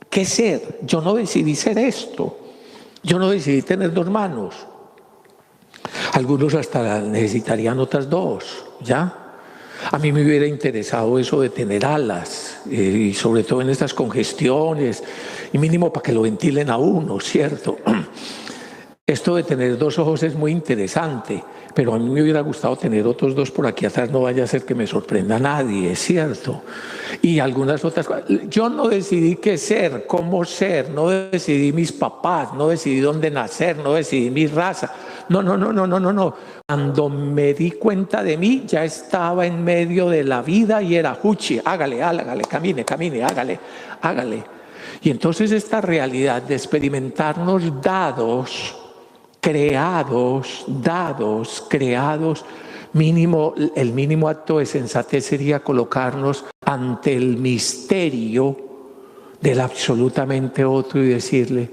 qué ser, yo no decidí ser esto, yo no decidí tener 2 manos, algunos hasta necesitarían otras 2, ¿ya? A mí me hubiera interesado eso de tener alas, y sobre todo en estas congestiones, y mínimo para que lo ventilen a uno, ¿cierto? Esto de tener 2 ojos es muy interesante, pero a mí me hubiera gustado tener otros 2 por aquí atrás, no vaya a ser que me sorprenda a nadie, es cierto. Y algunas otras cosas. Yo no decidí qué ser, cómo ser, no decidí mis papás, no decidí dónde nacer, no decidí mi raza. No. Cuando me di cuenta de mí, ya estaba en medio de la vida y era Juchi, hágale, camine, hágale. Y entonces esta realidad de experimentarnos creados, el mínimo acto de sensatez sería colocarnos ante el misterio del absolutamente otro y decirle,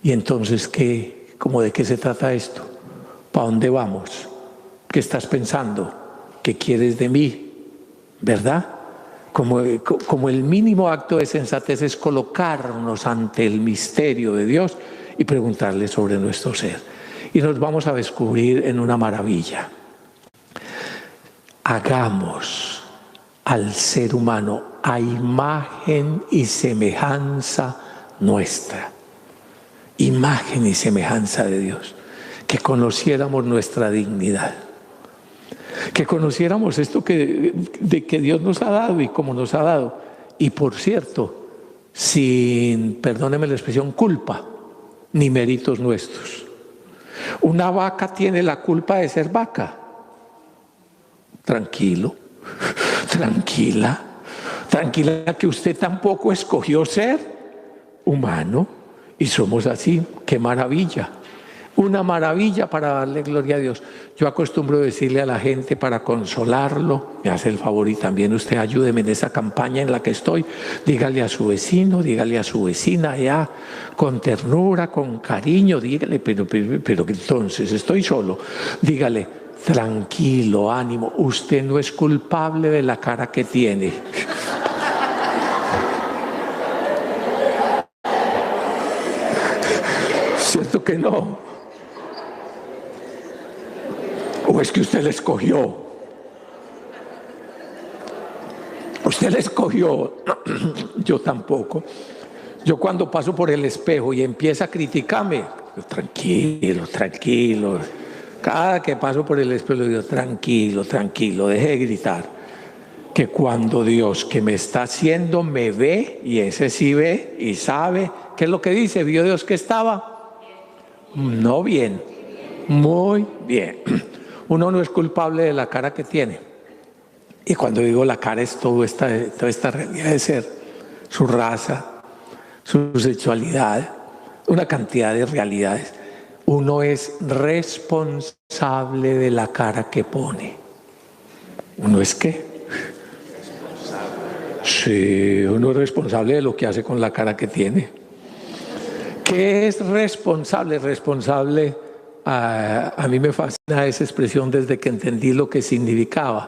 ¿y entonces qué? ¿Cómo de qué se trata esto? ¿Para dónde vamos? ¿Qué estás pensando? ¿Qué quieres de mí? ¿Verdad? Como el mínimo acto de sensatez es colocarnos ante el misterio de Dios y preguntarle sobre nuestro ser. Y nos vamos a descubrir en una maravilla. hagamos al ser humano a imagen y semejanza nuestra. Imagen y semejanza de Dios. Que conociéramos nuestra dignidad. Que conociéramos esto de que Dios nos ha dado y cómo nos ha dado. Y por cierto, sin, perdóneme la expresión, culpa ni méritos nuestros. Una vaca tiene la culpa de ser vaca. Tranquilo, tranquila que usted tampoco escogió ser humano y somos así. ¡Qué maravilla! Una maravilla para darle gloria a Dios. Yo acostumbro decirle a la gente para consolarlo, me hace el favor y también usted ayúdeme en esa campaña en la que estoy, dígale a su vecino, dígale a su vecina ya, con ternura, con cariño, dígale, pero entonces estoy solo, dígale, tranquilo, ánimo, usted no es culpable de la cara que tiene. ¿Cierto que no? ¿O es que usted le escogió? Usted le escogió. Yo tampoco. Yo cuando paso por el espejo y empieza a criticarme, tranquilo, tranquilo. Cada que paso por el espejo digo, tranquilo, tranquilo, deje de gritar. Que cuando Dios que me está haciendo me ve, y ese sí ve y sabe, ¿qué es lo que dice? ¿Vio Dios que estaba? No bien, muy bien. Uno no es culpable de la cara que tiene. Y cuando digo la cara es toda esta realidad de ser, su raza, su sexualidad, una cantidad de realidades. Uno es responsable de la cara que pone. ¿Uno es qué? Sí, uno es responsable de lo que hace con la cara que tiene. ¿Qué es responsable? Responsable. A mí me fascina esa expresión desde que entendí lo que significaba,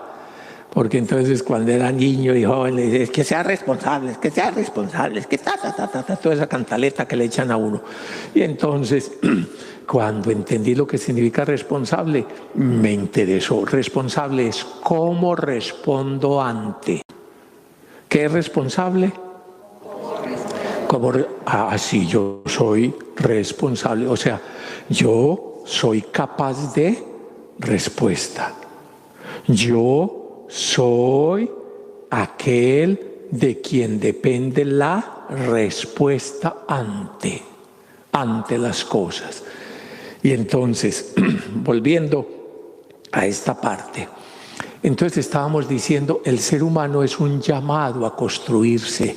porque entonces cuando era niño y joven le decía, es que sea responsable, es que toda esa cantaleta que le echan a uno. Y entonces cuando entendí lo que significa responsable, me interesó. Responsable es cómo respondo ante. ¿Qué es responsable? Sí, yo soy responsable, o sea, yo soy capaz de respuesta. Yo soy aquel de quien depende la respuesta ante las cosas. Y entonces, volviendo a esta parte, entonces estábamos diciendo, el ser humano es un llamado a construirse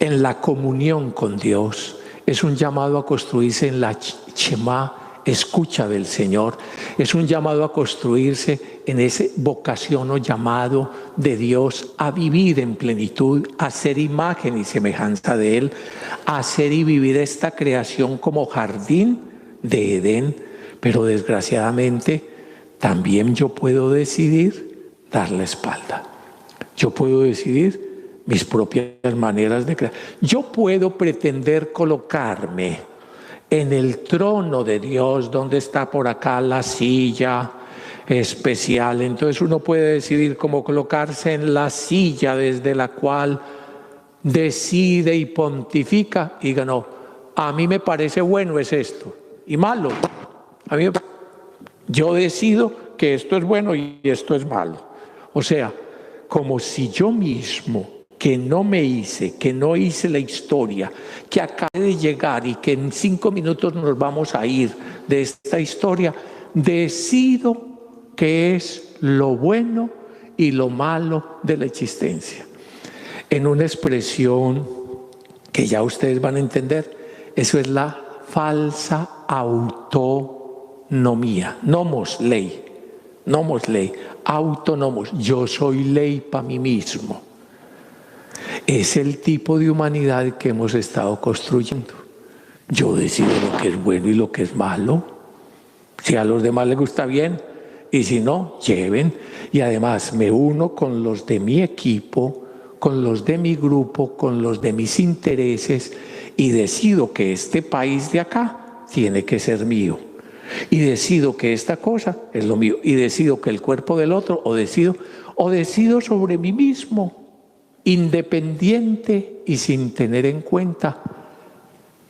en la comunión con Dios, es un llamado a construirse en la Shema, escucha del Señor, es un llamado a construirse en ese vocación o llamado de Dios a vivir en plenitud, a ser imagen y semejanza de Él, a hacer y vivir esta creación como jardín de Edén, pero desgraciadamente también yo puedo decidir dar la espalda, yo puedo decidir mis propias maneras de crear, yo puedo pretender colocarme en el trono de Dios, donde está por acá la silla especial. Entonces uno puede decidir cómo colocarse en la silla desde la cual decide y pontifica. Y no, a mí me parece bueno es esto y malo. Yo decido que esto es bueno y esto es malo. O sea, como si yo mismo que no hice la historia, que acabé de llegar y que en 5 minutos nos vamos a ir de esta historia, decido qué es lo bueno y lo malo de la existencia. En una expresión que ya ustedes van a entender, eso es la falsa autonomía. Nomos ley, autónomos, yo soy ley para mí mismo. Es el tipo de humanidad que hemos estado construyendo. Yo decido lo que es bueno y lo que es malo. Si a los demás les gusta bien y si no, lleven. Y además me uno con los de mi equipo, con los de mi grupo, con los de mis intereses y decido que este país de acá tiene que ser mío. Y decido que esta cosa es lo mío, y decido que el cuerpo del otro, o decido sobre mí mismo, independiente y sin tener en cuenta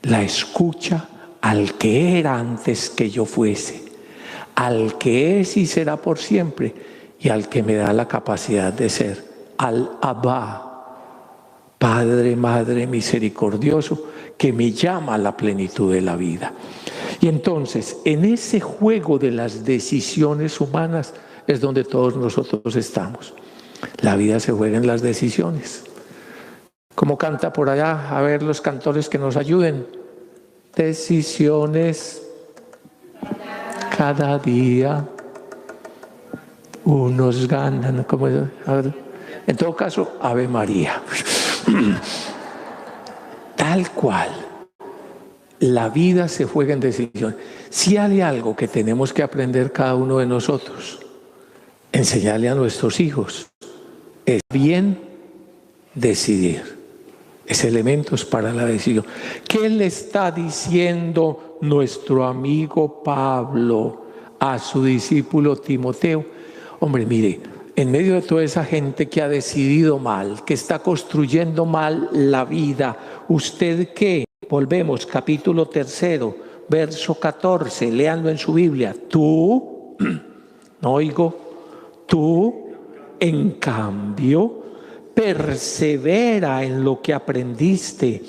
la escucha al que era antes que yo fuese, al que es y será por siempre, y al que me da la capacidad de ser, al Abba, Padre, Madre misericordioso, que me llama a la plenitud de la vida. Y entonces, en ese juego de las decisiones humanas es donde todos nosotros estamos. La vida se juega en las decisiones. Como canta por allá, a ver los cantores que nos ayuden. Decisiones cada día, unos ganan. ¿Cómo es? En todo caso, Ave María. Tal cual. La vida se juega en decisiones. Si hay algo que tenemos que aprender cada uno de nosotros, enseñarle a nuestros hijos, es bien decidir. Es elementos para la decisión. ¿Qué le está diciendo nuestro amigo Pablo a su discípulo Timoteo? Hombre, mire, en medio de toda esa gente que ha decidido mal, que está construyendo mal la vida, ¿usted qué? Volvemos, capítulo 3, verso 14, léanlo en su Biblia. Tú, no oigo, tú, en cambio, persevera en lo que aprendiste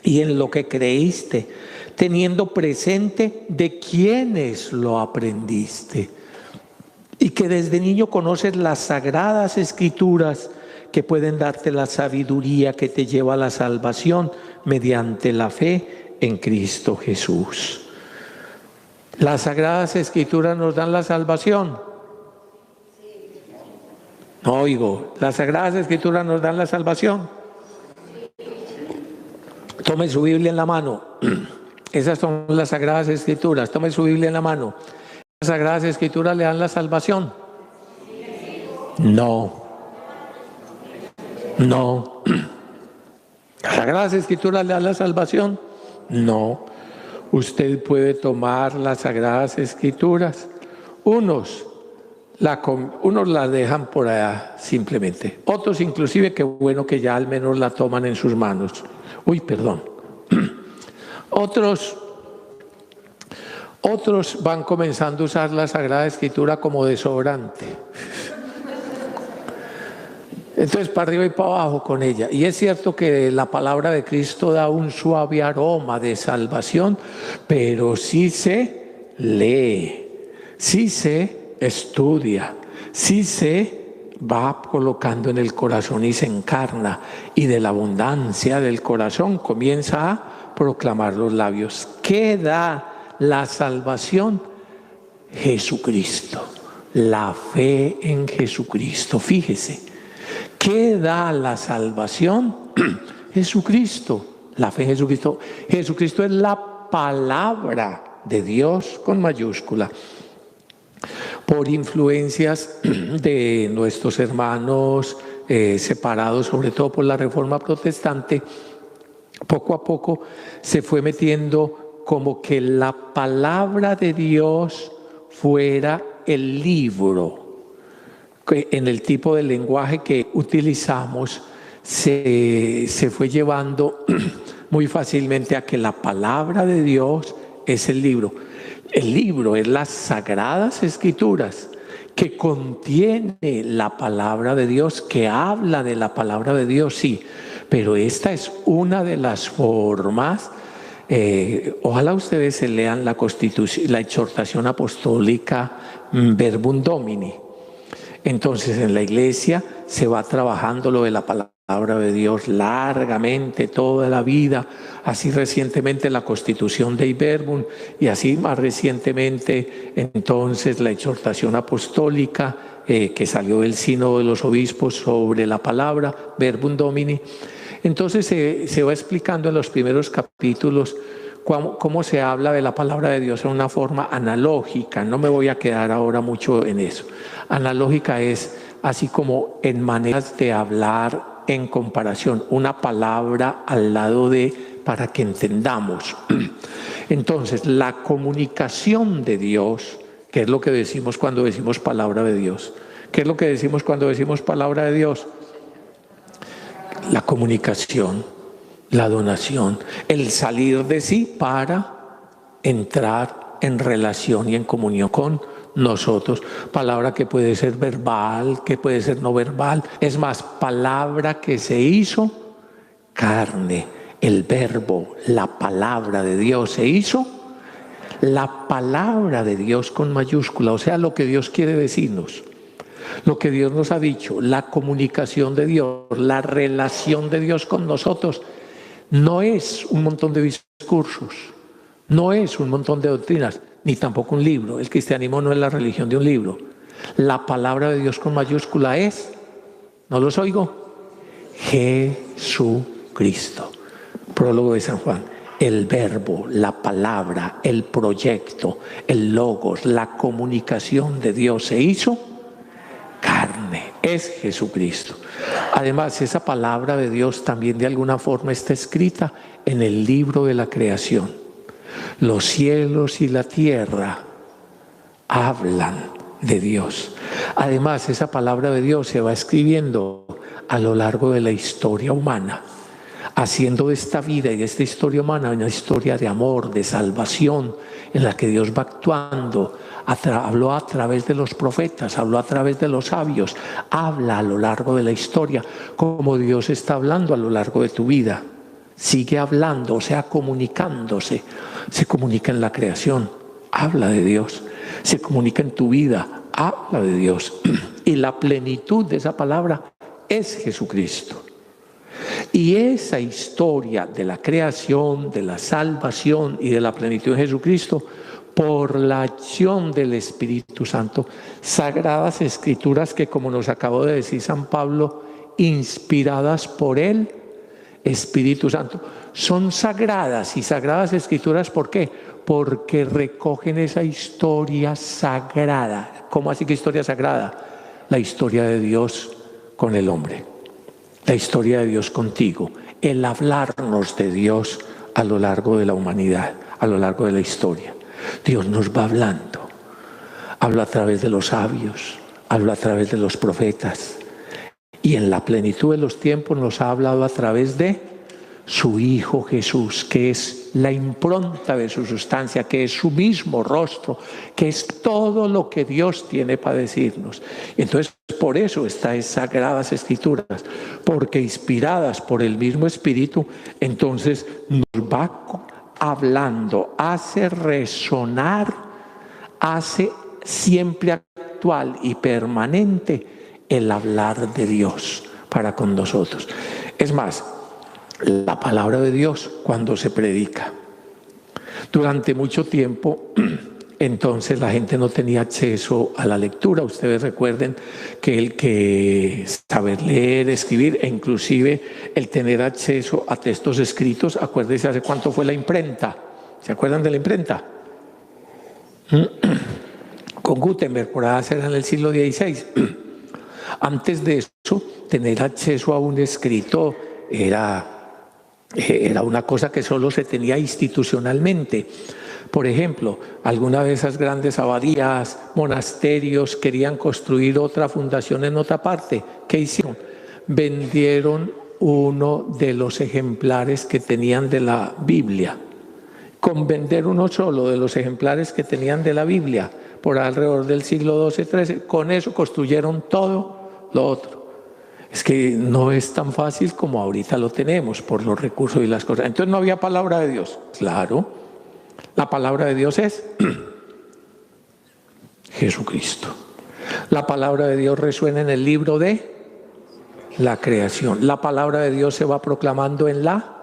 y en lo que creíste, teniendo presente de quiénes lo aprendiste, y que desde niño conoces las sagradas escrituras que pueden darte la sabiduría que te lleva a la salvación mediante la fe en Cristo Jesús. Las sagradas escrituras nos dan la salvación. No oigo, las sagradas escrituras nos dan la salvación. Tome su Biblia en la mano. Esas son las sagradas escrituras. Tome su Biblia en la mano. ¿Las sagradas escrituras le dan la salvación? No. No. ¿Las sagradas escrituras le dan la salvación? No. Usted puede tomar las sagradas escrituras. Unos la dejan por allá simplemente. Otros inclusive, qué bueno que ya al menos la toman en sus manos. Uy, perdón. Otros van comenzando a usar la Sagrada Escritura como desodorante. Entonces, para arriba y para abajo con ella. Y es cierto que la palabra de Cristo da un suave aroma de salvación, pero sí se lee, sí se estudia, sí se va colocando en el corazón y se encarna. Y de la abundancia del corazón comienza a proclamar los labios. ¿Qué da la salvación? Jesucristo, la fe en Jesucristo. Fíjese. ¿Qué da la salvación? Jesucristo, la fe en Jesucristo. Jesucristo es la palabra de Dios con mayúscula. Por influencias de nuestros hermanos separados, sobre todo por la Reforma Protestante, poco a poco se fue metiendo como que la palabra de Dios fuera el libro. En el tipo de lenguaje que utilizamos se fue llevando muy fácilmente a que la palabra de Dios es el libro. El libro es las sagradas escrituras que contiene la palabra de Dios, que habla de la palabra de Dios, sí, pero esta es una de las formas. Ojalá ustedes se lean la Constitución, la exhortación apostólica Verbum Domini. Entonces en la iglesia se va trabajando lo de la palabra de Dios largamente, toda la vida, así recientemente la Constitución Dei Verbum y así más recientemente entonces la exhortación apostólica que salió del Sínodo de los Obispos sobre la palabra Verbum Domini. Entonces se va explicando en los primeros capítulos cómo se habla de la palabra de Dios en una forma analógica. No me voy a quedar ahora mucho en eso. Analógica es así como en maneras de hablar en comparación, una palabra al lado de, para que entendamos. Entonces, la comunicación de Dios, ¿qué es lo que decimos cuando decimos palabra de Dios? ¿Qué es lo que decimos cuando decimos palabra de Dios? La comunicación, la donación, el salir de sí para entrar en relación y en comunión con nosotros. Palabra que puede ser verbal, que puede ser no verbal. Es más, palabra que se hizo carne. El verbo, la palabra de Dios se hizo. La palabra de Dios con mayúscula, o sea, lo que Dios quiere decirnos. Lo que Dios nos ha dicho, la comunicación de Dios, la relación de Dios con nosotros, no es un montón de discursos, no es un montón de doctrinas, ni tampoco un libro. El cristianismo no es la religión de un libro. La palabra de Dios con mayúscula es, ¿no los oigo? Jesucristo. Prólogo de San Juan. El verbo, la palabra, el proyecto, el logos, la comunicación de Dios se hizo carne, es Jesucristo. Además, esa palabra de Dios también de alguna forma está escrita en el libro de la creación. Los cielos y la tierra hablan de Dios. Además, esa palabra de Dios se va escribiendo a lo largo de la historia humana, haciendo de esta vida y de esta historia humana una historia de amor, de salvación, en la que Dios va actuando. Habló a través de los profetas, habló a través de los sabios, habla a lo largo de la historia, como Dios está hablando a lo largo de tu vida. Sigue hablando, o sea, comunicándose. Se comunica en la creación, habla de Dios. Se comunica en tu vida, habla de Dios. Y la plenitud de esa palabra es Jesucristo. Y esa historia de la creación, de la salvación y de la plenitud de Jesucristo, por la acción del Espíritu Santo, sagradas escrituras que, como nos acabó de decir San Pablo, inspiradas por el Espíritu Santo, son sagradas. Y sagradas escrituras, ¿por qué? Porque recogen esa historia sagrada. ¿Cómo así que historia sagrada? La historia de Dios con el hombre, la historia de Dios contigo, el hablarnos de Dios a lo largo de la humanidad, a lo largo de la historia. Dios nos va hablando, habla a través de los sabios, habla a través de los profetas, y en la plenitud de los tiempos nos ha hablado a través de su Hijo Jesús, que es la impronta de su sustancia, que es su mismo rostro, que es todo lo que Dios tiene para decirnos. Y entonces por eso estas sagradas escrituras, porque inspiradas por el mismo Espíritu, entonces nos va hablando, hace resonar, hace siempre actual y permanente el hablar de Dios para con nosotros. Es más, la palabra de Dios cuando se predica. Durante mucho tiempo, entonces la gente no tenía acceso a la lectura. Ustedes recuerden que el que saber leer, escribir e inclusive el tener acceso a textos escritos, acuérdense hace cuánto fue la imprenta. ¿Se acuerdan de la imprenta? Con Gutenberg, por allá era en el siglo XVI. Antes de eso, tener acceso a un escrito era una cosa que solo se tenía institucionalmente. Por ejemplo, alguna de esas grandes abadías, monasterios, querían construir otra fundación en otra parte. ¿Qué hicieron? Vendieron uno de los ejemplares que tenían de la Biblia. Con vender uno solo de los ejemplares que tenían de la Biblia, por alrededor del siglo XII-XIII, con eso construyeron todo lo otro. Es que no es tan fácil como ahorita lo tenemos por los recursos y las cosas. Entonces no había palabra de Dios. Claro, la palabra de Dios es Jesucristo. La palabra de Dios resuena en el libro de la creación. La palabra de Dios se va proclamando en la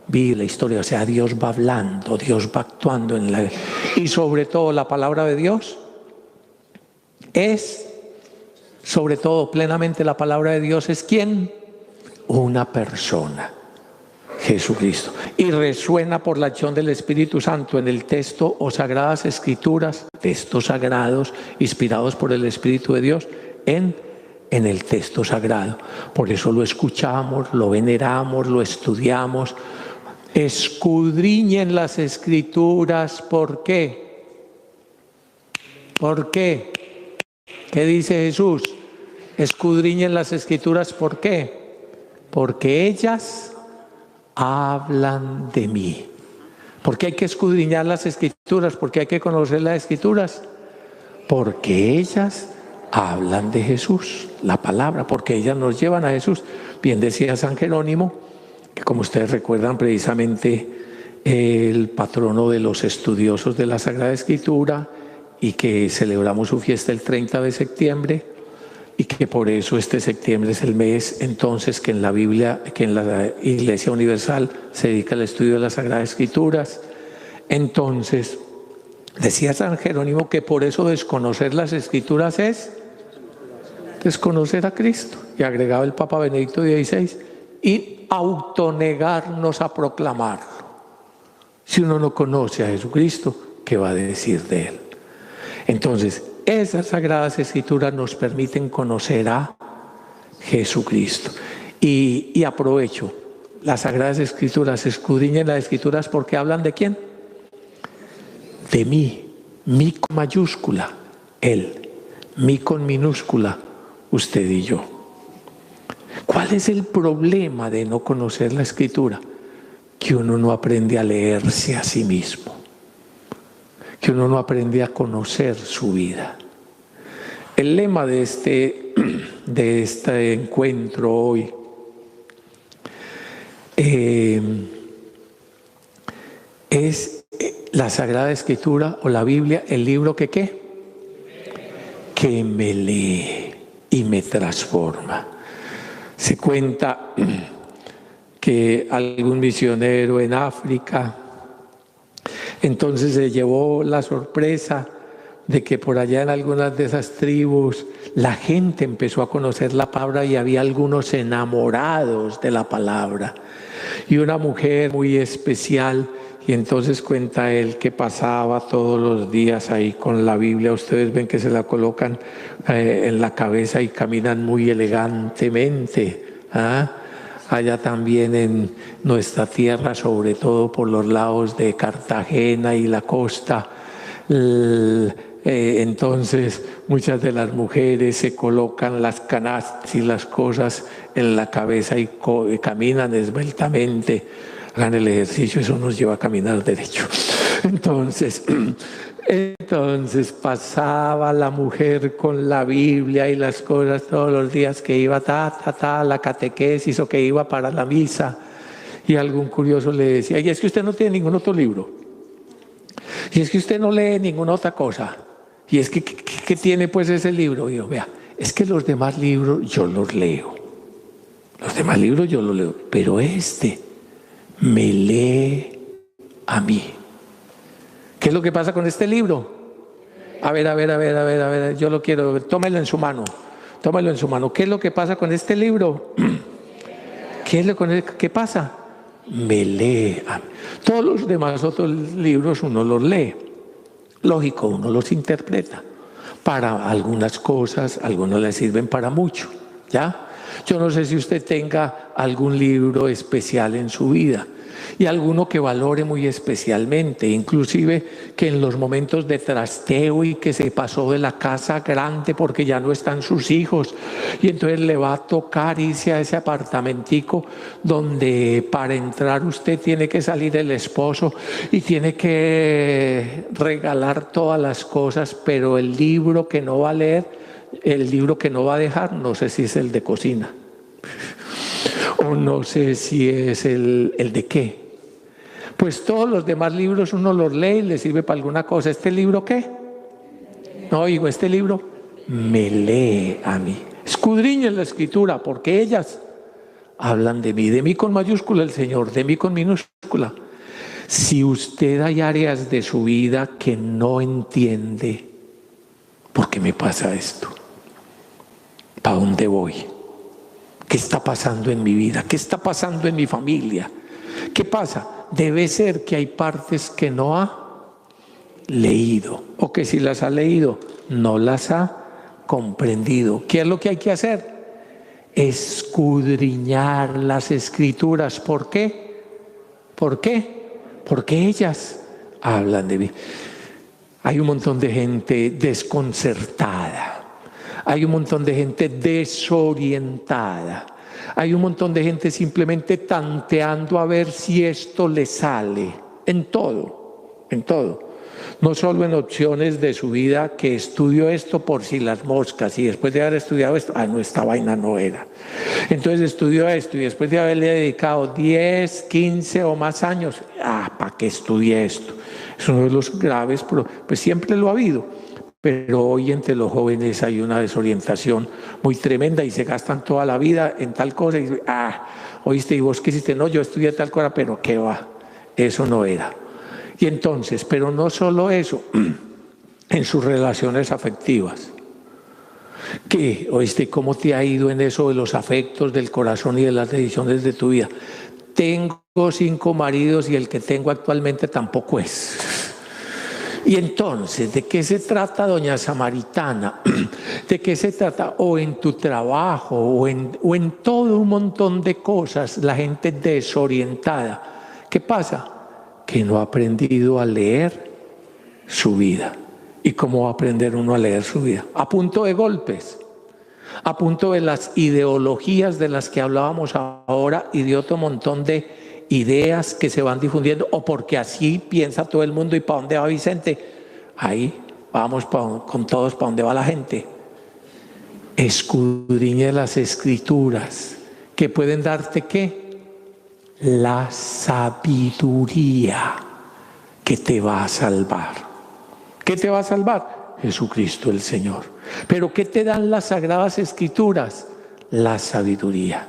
vida, la historia. O sea, Dios va hablando, Dios va actuando en la... Y sobre todo la palabra de Dios es... Sobre todo, plenamente la palabra de Dios es ¿quién? Una persona, Jesucristo. Y resuena por la acción del Espíritu Santo en el texto o sagradas escrituras, textos sagrados inspirados por el Espíritu de Dios en el texto sagrado. Por eso lo escuchamos, lo veneramos, lo estudiamos. Escudriñen las Escrituras. ¿Por qué? ¿Por qué? ¿Qué dice Jesús? Escudriñen las Escrituras. ¿Por qué? Porque ellas hablan de mí. ¿Por qué hay que escudriñar las Escrituras? ¿Por qué hay que conocer las Escrituras? Porque ellas hablan de Jesús, la palabra, porque ellas nos llevan a Jesús. Bien decía San Jerónimo, que como ustedes recuerdan, precisamente el patrono de los estudiosos de la Sagrada Escritura, y que celebramos su fiesta el 30 de septiembre, y que por eso este septiembre es el mes entonces que en la Biblia, que en la Iglesia Universal se dedica al estudio de las Sagradas Escrituras. Entonces, decía San Jerónimo que por eso desconocer las Escrituras es desconocer a Cristo. Y agregaba el Papa Benedicto XVI, y autonegarnos a proclamarlo. Si uno no conoce a Jesucristo, ¿qué va a decir de Él? Entonces, esas Sagradas Escrituras nos permiten conocer a Jesucristo. Y aprovecho, las Sagradas Escrituras, escudriñen las Escrituras porque hablan ¿de quién? De mí, mí con mayúscula, Él, mí con minúscula, usted y yo. ¿Cuál es el problema de no conocer la Escritura? Que uno no aprende a leerse a sí mismo, que uno no aprende a conocer su vida. El lema de este encuentro hoy es la Sagrada Escritura o la Biblia, el libro que ¿qué? Que me lee y me transforma. Se cuenta que algún misionero en África entonces se llevó la sorpresa de que por allá en algunas de esas tribus la gente empezó a conocer la palabra y había algunos enamorados de la palabra. Y una mujer muy especial, y entonces cuenta él que pasaba todos los días ahí con la Biblia. Ustedes ven que se la colocan en la cabeza y caminan muy elegantemente. Allá también en nuestra tierra, sobre todo por los lados de Cartagena y la costa, entonces muchas de las mujeres se colocan las canastas y las cosas en la cabeza y caminan esbeltamente. Hagan el ejercicio, eso nos lleva a caminar derecho. Entonces pasaba la mujer con la Biblia y las cosas todos los días, que iba a la catequesis o que iba para la misa, y algún curioso le decía: y es que usted no tiene ningún otro libro, y es que usted no lee ninguna otra cosa, y es que ¿qué tiene pues ese libro? Y yo: vea, es que los demás libros yo los leo, pero este me lee a mí. ¿Qué es lo que pasa con este libro? A ver, yo lo quiero, tómelo en su mano. ¿Qué es lo que pasa con este libro? ¿Qué pasa? Me lee a mí. Todos los demás otros libros uno los lee. Lógico, uno los interpreta. Para algunas cosas, algunos le sirven para mucho, ¿ya? Yo no sé si usted tenga algún libro especial en su vida y alguno que valore muy especialmente, inclusive que en los momentos de trasteo y que se pasó de la casa grande porque ya no están sus hijos y entonces le va a tocar irse a ese apartamentico donde para entrar usted tiene que salir el esposo y tiene que regalar todas las cosas, pero el libro que no va a leer, el libro que no va a dejar, no sé si es el de cocina o no sé si es el de qué. Pues todos los demás libros uno los lee y le sirve para alguna cosa. ¿Este libro qué? No, digo, este libro me lee a mí. Escudriñen la Escritura porque ellas hablan de mí con mayúscula el Señor, de mí con minúscula. Si usted hay áreas de su vida que no entiende, ¿por qué me pasa esto? ¿Para dónde voy? ¿Qué está pasando en mi vida? ¿Qué está pasando en mi familia? ¿Qué pasa? Debe ser que hay partes que no ha leído, o que si las ha leído no las ha comprendido. ¿Qué es lo que hay que hacer? Escudriñar las Escrituras. ¿Por qué? ¿Por qué? Porque ellas hablan de mí. Hay un montón de gente desconcertada, hay un montón de gente desorientada, hay un montón de gente simplemente tanteando a ver si esto le sale, en todo, en todo. No solo en opciones de su vida, que estudio esto por si las moscas, y después de haber estudiado esto, no, esta vaina no era. Entonces estudió esto y después de haberle dedicado 10, 15 o más años, ¿para qué estudié esto? Es uno de los graves, pues siempre lo ha habido. Pero hoy entre los jóvenes hay una desorientación muy tremenda y se gastan toda la vida en tal cosa y dicen, oíste, ¿y vos qué hiciste? No, yo estudié tal cosa, pero qué va, eso no era. Y entonces, pero no solo eso, en sus relaciones afectivas. ¿Qué? ¿Oíste cómo te ha ido en eso de los afectos del corazón y de las decisiones de tu vida? Tengo 5 maridos y el que tengo actualmente tampoco es. Y entonces, ¿de qué se trata, doña Samaritana? ¿De qué se trata? O en tu trabajo, o en todo un montón de cosas, la gente desorientada. ¿Qué pasa? Que no ha aprendido a leer su vida. ¿Y cómo va a aprender uno a leer su vida? A punto de golpes, a punto de las ideologías de las que hablábamos ahora y de otro montón de ideas que se van difundiendo, o porque así piensa todo el mundo. ¿Y para dónde va Vicente? Ahí vamos con todos, ¿para dónde va la gente? Escudriñe las escrituras, que pueden darte ¿qué? La sabiduría que te va a salvar. ¿Qué te va a salvar? Jesucristo el Señor. ¿Pero qué te dan las Sagradas Escrituras? La sabiduría.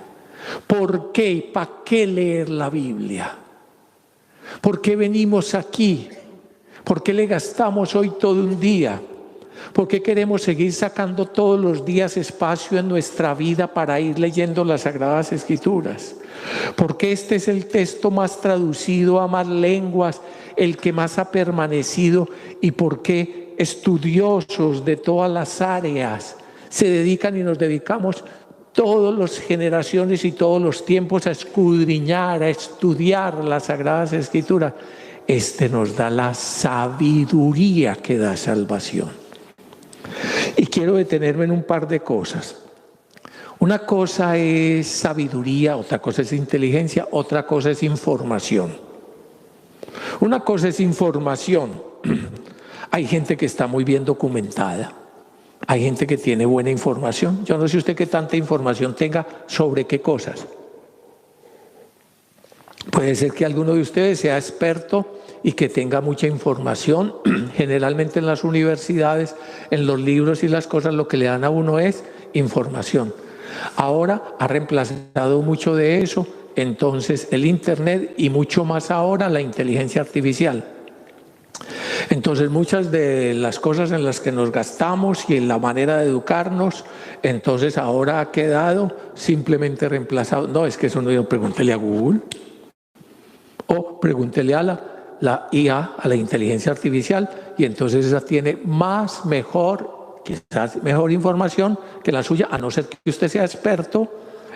¿Por qué y para qué leer la Biblia? ¿Por qué venimos aquí? ¿Por qué le gastamos hoy todo un día? ¿Por qué queremos seguir sacando todos los días espacio en nuestra vida para ir leyendo las Sagradas Escrituras? Porque este es el texto más traducido a más lenguas, el que más ha permanecido, y porque estudiosos de todas las áreas se dedican y nos dedicamos todas las generaciones y todos los tiempos a escudriñar, a estudiar las Sagradas Escrituras. Este nos da la sabiduría que da salvación. Y quiero detenerme en un par de cosas. Una cosa es sabiduría, otra cosa es inteligencia, otra cosa es información. Una cosa es información. Hay gente que está muy bien documentada. Hay gente que tiene buena información. Yo no sé usted qué tanta información tenga sobre qué cosas. Puede ser que alguno de ustedes sea experto y que tenga mucha información. Generalmente en las universidades, en los libros y las cosas, lo que le dan a uno es información. Ahora ha reemplazado mucho de eso, entonces el Internet y mucho más ahora la inteligencia artificial. Entonces muchas de las cosas en las que nos gastamos y en la manera de educarnos, entonces ahora ha quedado simplemente reemplazado. No, es que eso no, pregúntele a Google o pregúntele a la IA, a la inteligencia artificial, y entonces esa tiene quizás mejor información que la suya, a no ser que usted sea experto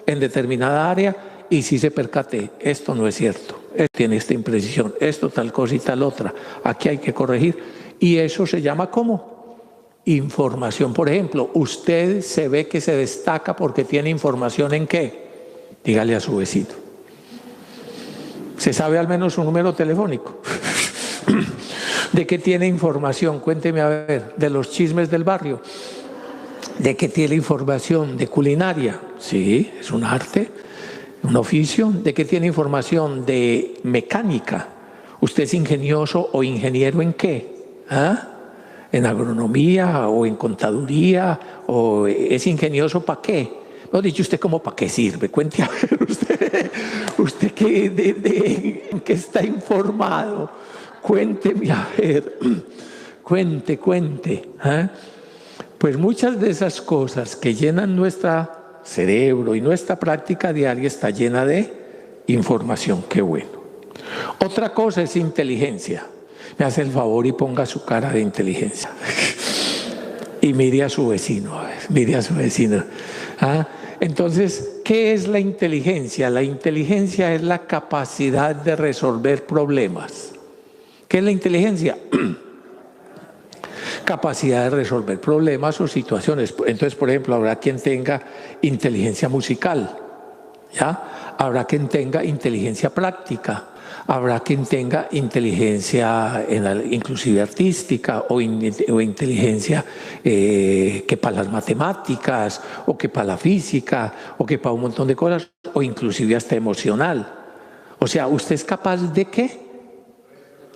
en determinada área y si se percate, esto no es cierto, tiene esta imprecisión, esto tal cosa y tal otra, aquí hay que corregir. Y eso se llama ¿cómo? Información. Por ejemplo, usted se ve que se destaca porque tiene información ¿en qué? Dígale a su vecino. ¿Se sabe al menos su número telefónico? ¿De qué tiene información? Cuénteme a ver, de los chismes del barrio. ¿De qué tiene información? ¿De culinaria? Sí, es un arte, un oficio. ¿De qué tiene información? De mecánica. ¿Usted es ingenioso o ingeniero en qué? ¿En agronomía o en contaduría? ¿O es ingenioso para qué? No, dicho usted como para qué sirve. Cuente a ver usted en qué está informado. Cuénteme a ver, cuente. Pues muchas de esas cosas que llenan nuestro cerebro y nuestra práctica diaria está llena de información. Qué bueno. Otra cosa es inteligencia. Me hace el favor y ponga su cara de inteligencia. Y mire a su vecino, mire a su vecino. Entonces, ¿qué es la inteligencia? La inteligencia es la capacidad de resolver problemas. ¿Qué es la inteligencia? Capacidad de resolver problemas o situaciones. Entonces, por ejemplo, habrá quien tenga inteligencia musical, ¿ya? Habrá quien tenga inteligencia práctica, habrá quien tenga inteligencia inclusive artística o inteligencia que para las matemáticas o que para la física o que para un montón de cosas o inclusive hasta emocional. O sea, ¿usted es capaz de qué?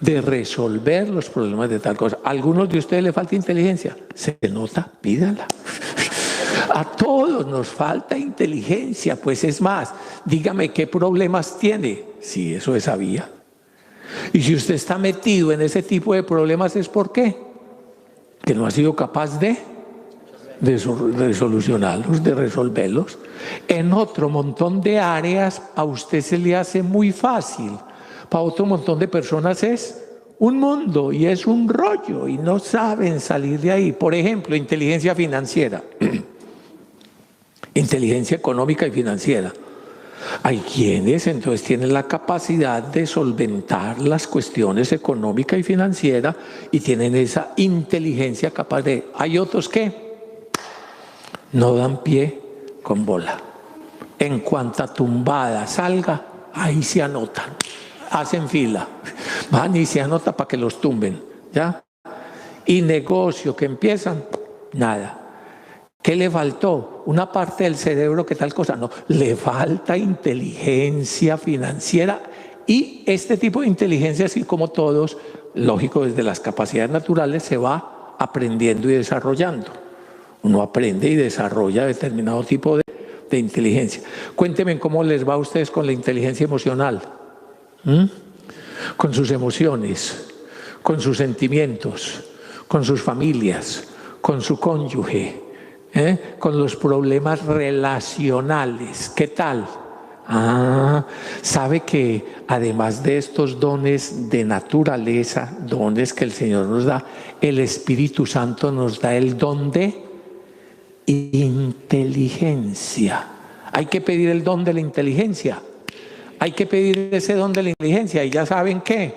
De resolver los problemas de tal cosa. ¿A algunos de ustedes le falta inteligencia? ¿Se nota? Pídala. A todos nos falta inteligencia, pues es más, dígame qué problemas tiene. Sí, eso se sabía. Y si usted está metido en ese tipo de problemas, ¿es por qué? Que no ha sido capaz de solucionarlos, de resolverlos. En otro montón de áreas a usted se le hace muy fácil. Para otro montón de personas es un mundo y es un rollo y no saben salir de ahí. Por ejemplo, inteligencia financiera, inteligencia económica y financiera. Hay quienes entonces tienen la capacidad de solventar las cuestiones económica y financiera y tienen esa inteligencia capaz de... Hay otros que no dan pie con bola. En cuanta tumbada salga, ahí se anotan. Hacen fila, van y se anotan para que los tumben, ¿ya? Y negocio que empiezan, nada. ¿Qué le faltó? Una parte del cerebro, ¿qué tal cosa? No, le falta inteligencia financiera y este tipo de inteligencia, así como todos, lógico, desde las capacidades naturales se va aprendiendo y desarrollando. Uno aprende y desarrolla determinado tipo de inteligencia. Cuéntenme cómo les va a ustedes con la inteligencia emocional. Con sus emociones, con sus sentimientos, con sus familias, con su cónyuge, con los problemas relacionales. ¿Qué tal? Sabe que además de estos dones de naturaleza, dones que el Señor nos da, el Espíritu Santo nos da el don de inteligencia. Hay que pedir el don de la inteligencia. Hay que pedir ese don de la inteligencia y ya saben qué.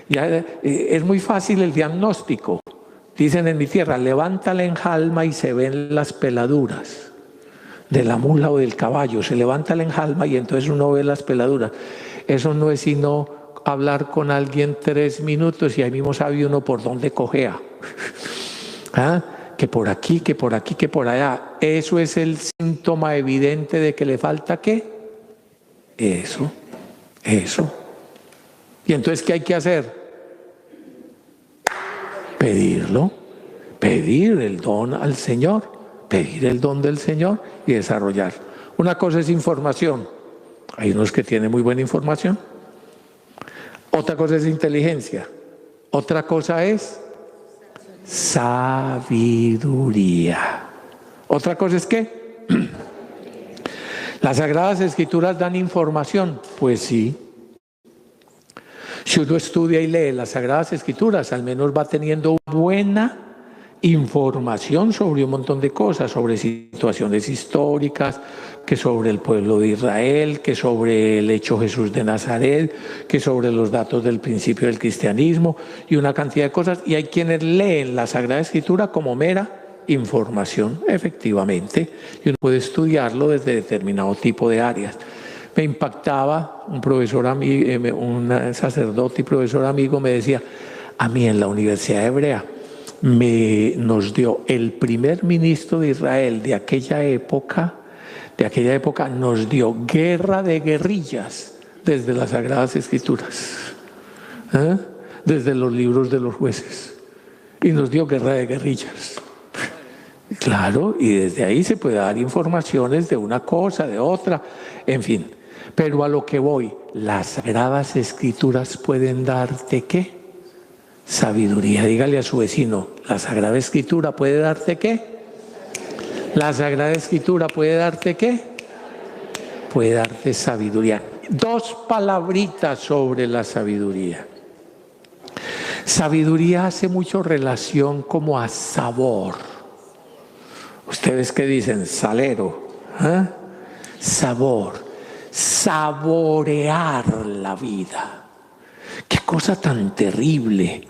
Ya, es muy fácil el diagnóstico. Dicen en mi tierra, levanta la enjalma y se ven las peladuras de la mula o del caballo. Se levanta la enjalma y entonces uno ve las peladuras. Eso no es sino hablar con alguien 3 minutos y ahí mismo sabe uno por dónde cojea. Que por aquí, que por aquí, que por allá. Eso es el síntoma evidente de que le falta ¿qué? Eso. Y entonces, ¿qué hay que hacer? Pedirlo, pedir el don al Señor, pedir el don del Señor y desarrollar. Una cosa es información. Hay unos que tienen muy buena información. Otra cosa es inteligencia. Otra cosa es sabiduría. Otra cosa es ¿qué? ¿Las Sagradas Escrituras dan información? Pues sí. Si uno estudia y lee las Sagradas Escrituras, al menos va teniendo buena información sobre un montón de cosas, sobre situaciones históricas, que sobre el pueblo de Israel, que sobre el hecho Jesús de Nazaret, que sobre los datos del principio del cristianismo y una cantidad de cosas. Y hay quienes leen la Sagrada Escritura como mera información, efectivamente, y uno puede estudiarlo desde determinado tipo de áreas. Me impactaba un profesor amigo, un sacerdote y profesor amigo me decía, a mí en la Universidad Hebrea nos dio el primer ministro de Israel de aquella época nos dio guerra de guerrillas desde las Sagradas Escrituras, desde los libros de los jueces, y nos dio guerra de guerrillas. Claro, y desde ahí se puede dar informaciones de una cosa, de otra, en fin. Pero a lo que voy, las Sagradas Escrituras pueden darte ¿qué? Sabiduría. Dígale a su vecino, ¿la Sagrada Escritura puede darte qué? La Sagrada Escritura puede darte ¿qué? Puede darte sabiduría. 2 palabritas sobre la sabiduría. Sabiduría hace mucho relación como a sabor. Ustedes qué dicen, salero, sabor, saborear la vida. Qué cosa tan terrible.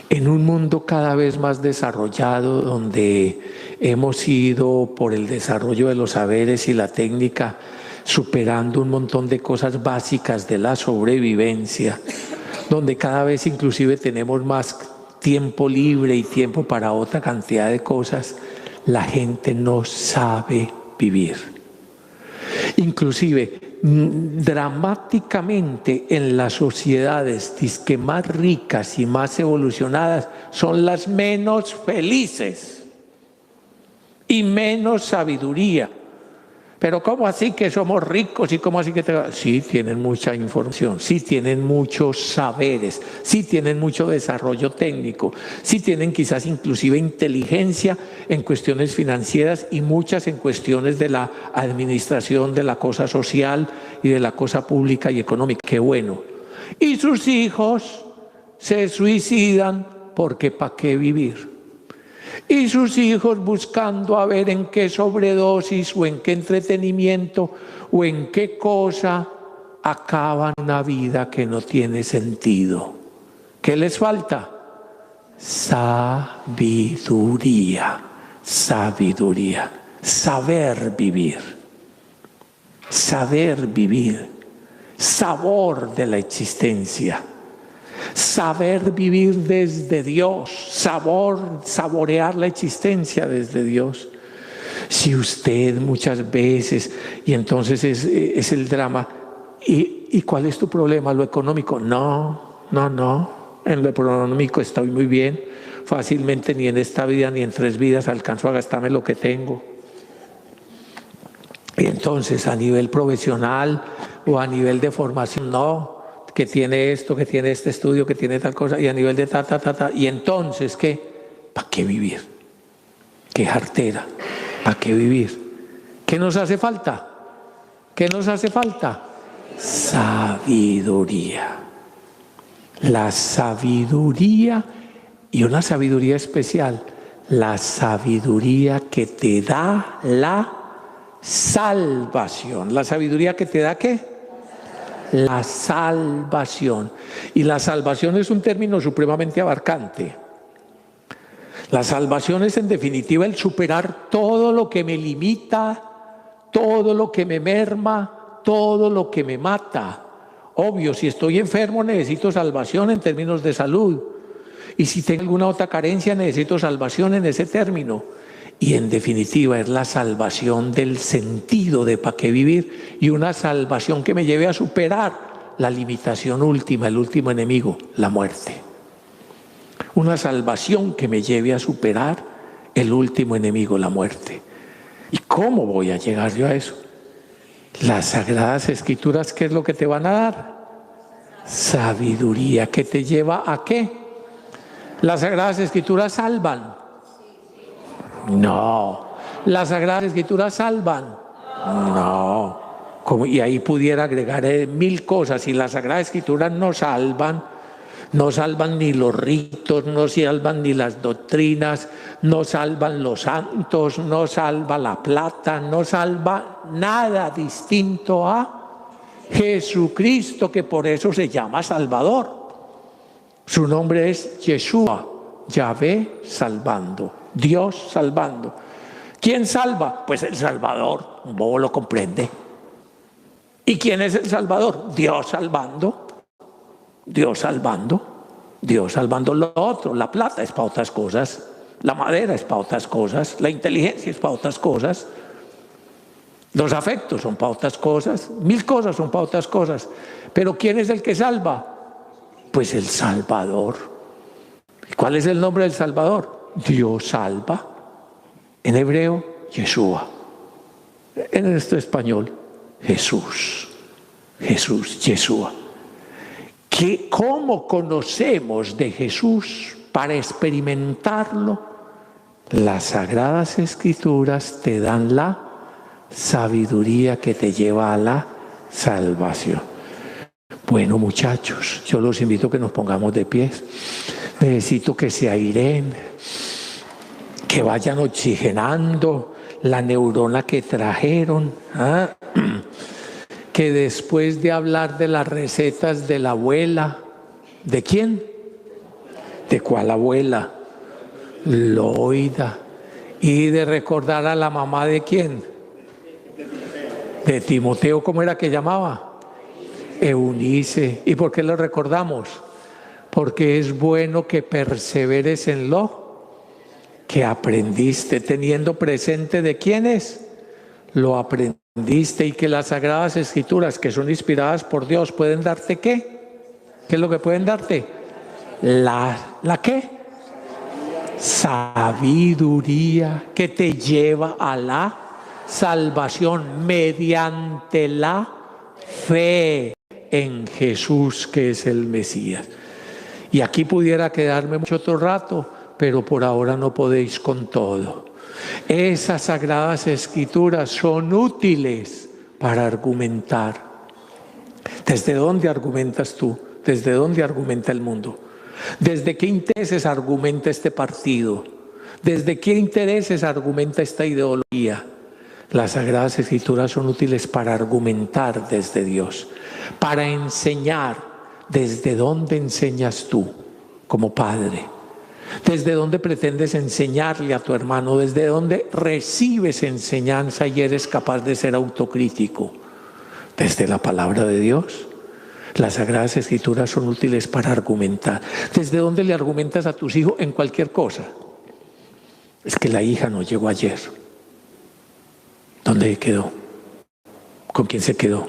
En un mundo cada vez más desarrollado, donde hemos ido por el desarrollo de los saberes y la técnica, superando un montón de cosas básicas de la sobrevivencia, donde cada vez inclusive tenemos más tiempo libre y tiempo para otra cantidad de cosas, la gente no sabe vivir. Inclusive, dramáticamente en las sociedades que más ricas y más evolucionadas son las menos felices y menos sabiduría. Pero ¿cómo así que somos ricos y cómo así que sí tienen mucha información, sí tienen muchos saberes, sí tienen mucho desarrollo técnico, sí tienen quizás inclusive inteligencia en cuestiones financieras y muchas en cuestiones de la administración de la cosa social y de la cosa pública y económica? Qué bueno. Y sus hijos se suicidan porque ¿para qué vivir? Y sus hijos buscando a ver en qué sobredosis o en qué entretenimiento o en qué cosa acaban una vida que no tiene sentido. ¿Qué les falta? Sabiduría, sabiduría, saber vivir, sabor de la existencia. Saber vivir desde Dios, saborear la existencia desde Dios. Si usted muchas veces, y entonces es el drama, ¿y cuál es tu problema? ¿Lo económico? No, en lo económico estoy muy bien, fácilmente ni en esta vida ni en 3 vidas alcanzo a gastarme lo que tengo. Y entonces a nivel profesional o a nivel de formación, no, que tiene esto, que tiene este estudio, que tiene tal cosa, y a nivel de y entonces, ¿qué? ¿Para qué vivir? ¿Qué jartera? ¿Para qué vivir? ¿Qué nos hace falta? ¿Qué nos hace falta? Sabiduría. La sabiduría, y una sabiduría especial, la sabiduría que te da la salvación. ¿La sabiduría que te da qué? La salvación. Y la salvación es un término supremamente abarcante. La salvación es en definitiva el superar todo lo que me limita, todo lo que me merma, todo lo que me mata. Obvio, si estoy enfermo necesito salvación en términos de salud. Y si tengo alguna otra carencia necesito salvación en ese término. Y en definitiva es la salvación del sentido de para qué vivir y una salvación que me lleve a superar la limitación última, el último enemigo, la muerte. Una salvación que me lleve a superar el último enemigo, la muerte. ¿Y cómo voy a llegar yo a eso? Las Sagradas Escrituras, ¿qué es lo que te van a dar? Sabiduría. ¿Que te lleva a qué? Las Sagradas Escrituras salvan. No. ¿Las Sagradas Escrituras salvan? No. Y ahí pudiera agregar 1000 cosas. Y las Sagradas Escrituras no salvan ni los ritos, no salvan ni las doctrinas, no salvan los santos, no salva la plata, no salva nada distinto a Jesucristo, que por eso se llama Salvador. Su nombre es Yeshua, Yahvé salvando. Dios salvando. ¿Quién salva? Pues el Salvador. Un bobo lo comprende. ¿Y quién es el Salvador? Dios salvando. Dios salvando. Dios salvando lo otro. La plata es para otras cosas. La madera es para otras cosas. La inteligencia es para otras cosas. Los afectos son para otras cosas. 1000 cosas son para otras cosas. Pero ¿quién es el que salva? Pues el Salvador. ¿Cuál es el nombre del Salvador? Dios salva. En hebreo, Yeshua. En nuestro español, Jesús. Jesús, Yeshua. ¿Cómo conocemos de Jesús para experimentarlo? Las Sagradas Escrituras te dan la sabiduría que te lleva a la salvación. Bueno, muchachos, yo los invito a que nos pongamos de pies. Necesito que se aireen, que vayan oxigenando la neurona que trajeron, que después de hablar de las recetas de la abuela, ¿de quién? ¿De cuál abuela? Loida. Y de recordar a la mamá de quién? De Timoteo, ¿cómo era que llamaba? Eunice. ¿Y por qué lo recordamos? Porque es bueno que perseveres en lo que aprendiste, teniendo presente de quiénes lo aprendiste, y que las Sagradas Escrituras, que son inspiradas por Dios, pueden darte ¿qué? ¿Qué es lo que pueden darte? ¿La qué? Sabiduría, que te lleva a la salvación mediante la fe en Jesús, que es el Mesías. Y aquí pudiera quedarme mucho otro rato, pero por ahora no podéis con todo. Esas Sagradas Escrituras son útiles para argumentar. ¿Desde dónde argumentas tú? ¿Desde dónde argumenta el mundo? ¿Desde qué intereses argumenta este partido? ¿Desde qué intereses argumenta esta ideología? Las Sagradas Escrituras son útiles para argumentar desde Dios, para enseñar. ¿Desde dónde enseñas tú como padre? ¿Desde dónde pretendes enseñarle a tu hermano? ¿Desde dónde recibes enseñanza y eres capaz de ser autocrítico? ¿Desde la palabra de Dios? Las Sagradas Escrituras son útiles para argumentar. ¿Desde dónde le argumentas a tus hijos en cualquier cosa? Es que la hija no llegó ayer. ¿Dónde quedó? ¿Con quién se quedó?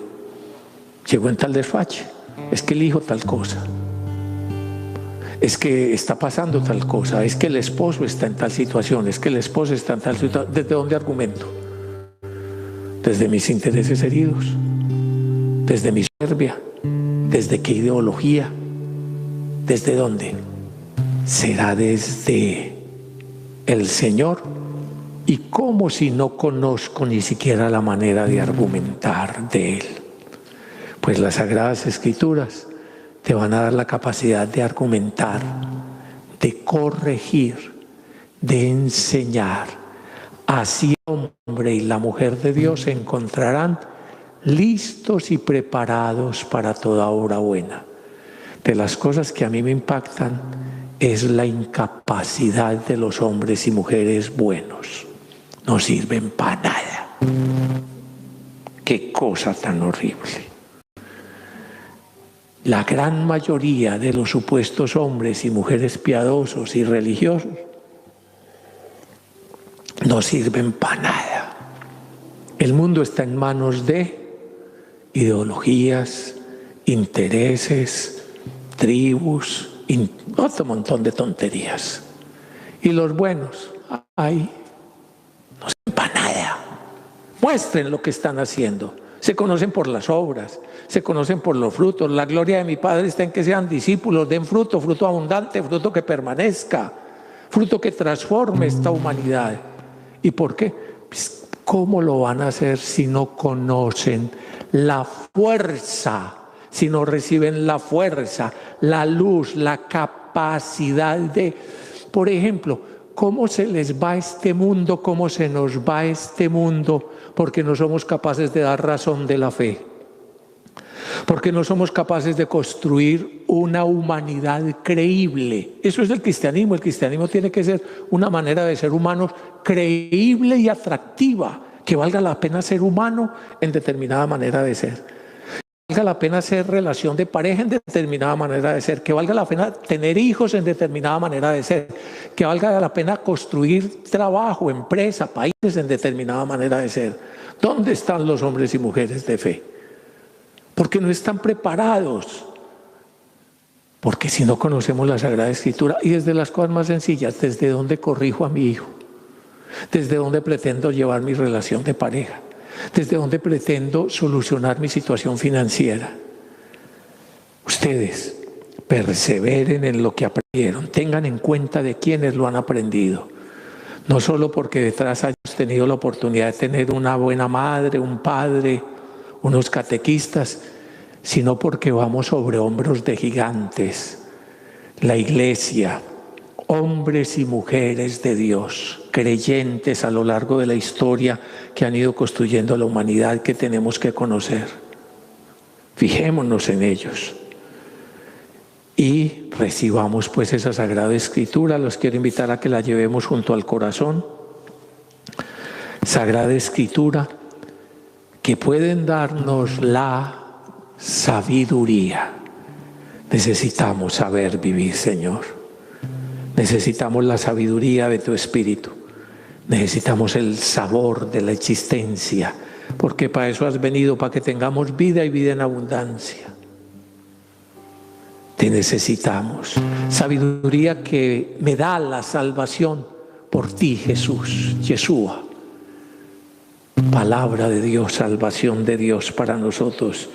Llegó en tal desfache. Es que el hijo tal cosa. Es que está pasando tal cosa. Es que el esposo está en tal situación. Es que el esposo está en tal situación. ¿Desde dónde argumento? Desde mis intereses heridos. Desde mi soberbia. ¿Desde qué ideología? ¿Desde dónde? Será desde el Señor. ¿Y cómo si no conozco ni siquiera la manera de argumentar de Él? Pues las Sagradas Escrituras te van a dar la capacidad de argumentar, de corregir, de enseñar. Así el hombre y la mujer de Dios se encontrarán listos y preparados para toda obra buena. De las cosas que a mí me impactan es la incapacidad de los hombres y mujeres buenos. No sirven para nada. Qué cosa tan horrible. La gran mayoría de los supuestos hombres y mujeres piadosos y religiosos no sirven para nada. El mundo está en manos de ideologías, intereses, tribus, otro montón de tonterías. Y los buenos, ay, no sirven para nada. Muestren lo que están haciendo. Se conocen por las obras, se conocen por los frutos. La gloria de mi Padre está en que sean discípulos, den fruto, fruto abundante, fruto que permanezca, fruto que transforme esta humanidad. ¿Y por qué? Pues, ¿cómo lo van a hacer si no conocen la fuerza, si no reciben la fuerza, la luz, la capacidad de, por ejemplo, cómo se les va este mundo, cómo se nos va este mundo, porque no somos capaces de dar razón de la fe, porque no somos capaces de construir una humanidad creíble. Eso es el cristianismo. El cristianismo tiene que ser una manera de ser humanos creíble y atractiva, que valga la pena ser humano en determinada manera de ser, que valga la pena ser relación de pareja en determinada manera de ser, que valga la pena tener hijos en determinada manera de ser, que valga la pena construir trabajo, empresa, países en determinada manera de ser. ¿Dónde están los hombres y mujeres de fe? Porque no están preparados. Porque si no conocemos la Sagrada Escritura, y desde las cosas más sencillas, ¿desde dónde corrijo a mi hijo? ¿Desde dónde pretendo llevar mi relación de pareja? ¿Desde dónde pretendo solucionar mi situación financiera? Ustedes perseveren en lo que aprendieron, tengan en cuenta de quiénes lo han aprendido. No solo porque detrás hayamos tenido la oportunidad de tener una buena madre, un padre, unos catequistas, sino porque vamos sobre hombros de gigantes. La Iglesia, hombres y mujeres de Dios, creyentes a lo largo de la historia que han ido construyendo la humanidad que tenemos que conocer. Fijémonos en ellos y recibamos pues esa Sagrada Escritura. Los quiero invitar a que la llevemos junto al corazón. Sagrada Escritura que pueden darnos la sabiduría. Necesitamos saber vivir, Señor. Necesitamos la sabiduría de tu Espíritu. Necesitamos el sabor de la existencia, porque para eso has venido, para que tengamos vida y vida en abundancia. Te necesitamos. Sabiduría que me da la salvación por ti, Jesús, Yeshua. Palabra de Dios, salvación de Dios para nosotros,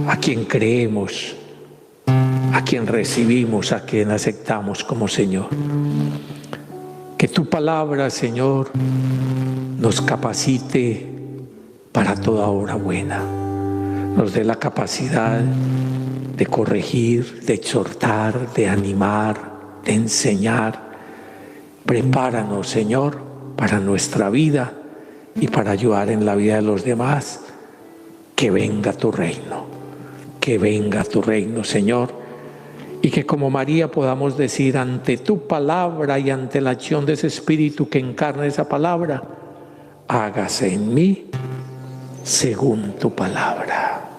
a quien creemos, a quien recibimos, a quien aceptamos como Señor. Que tu palabra, Señor, nos capacite para toda obra buena. Nos dé la capacidad de corregir, de exhortar, de animar, de enseñar. Prepáranos, Señor, para nuestra vida y para ayudar en la vida de los demás. Que venga tu reino, Señor. Y que como María podamos decir ante tu palabra y ante la acción de ese Espíritu que encarna esa palabra, hágase en mí según tu palabra.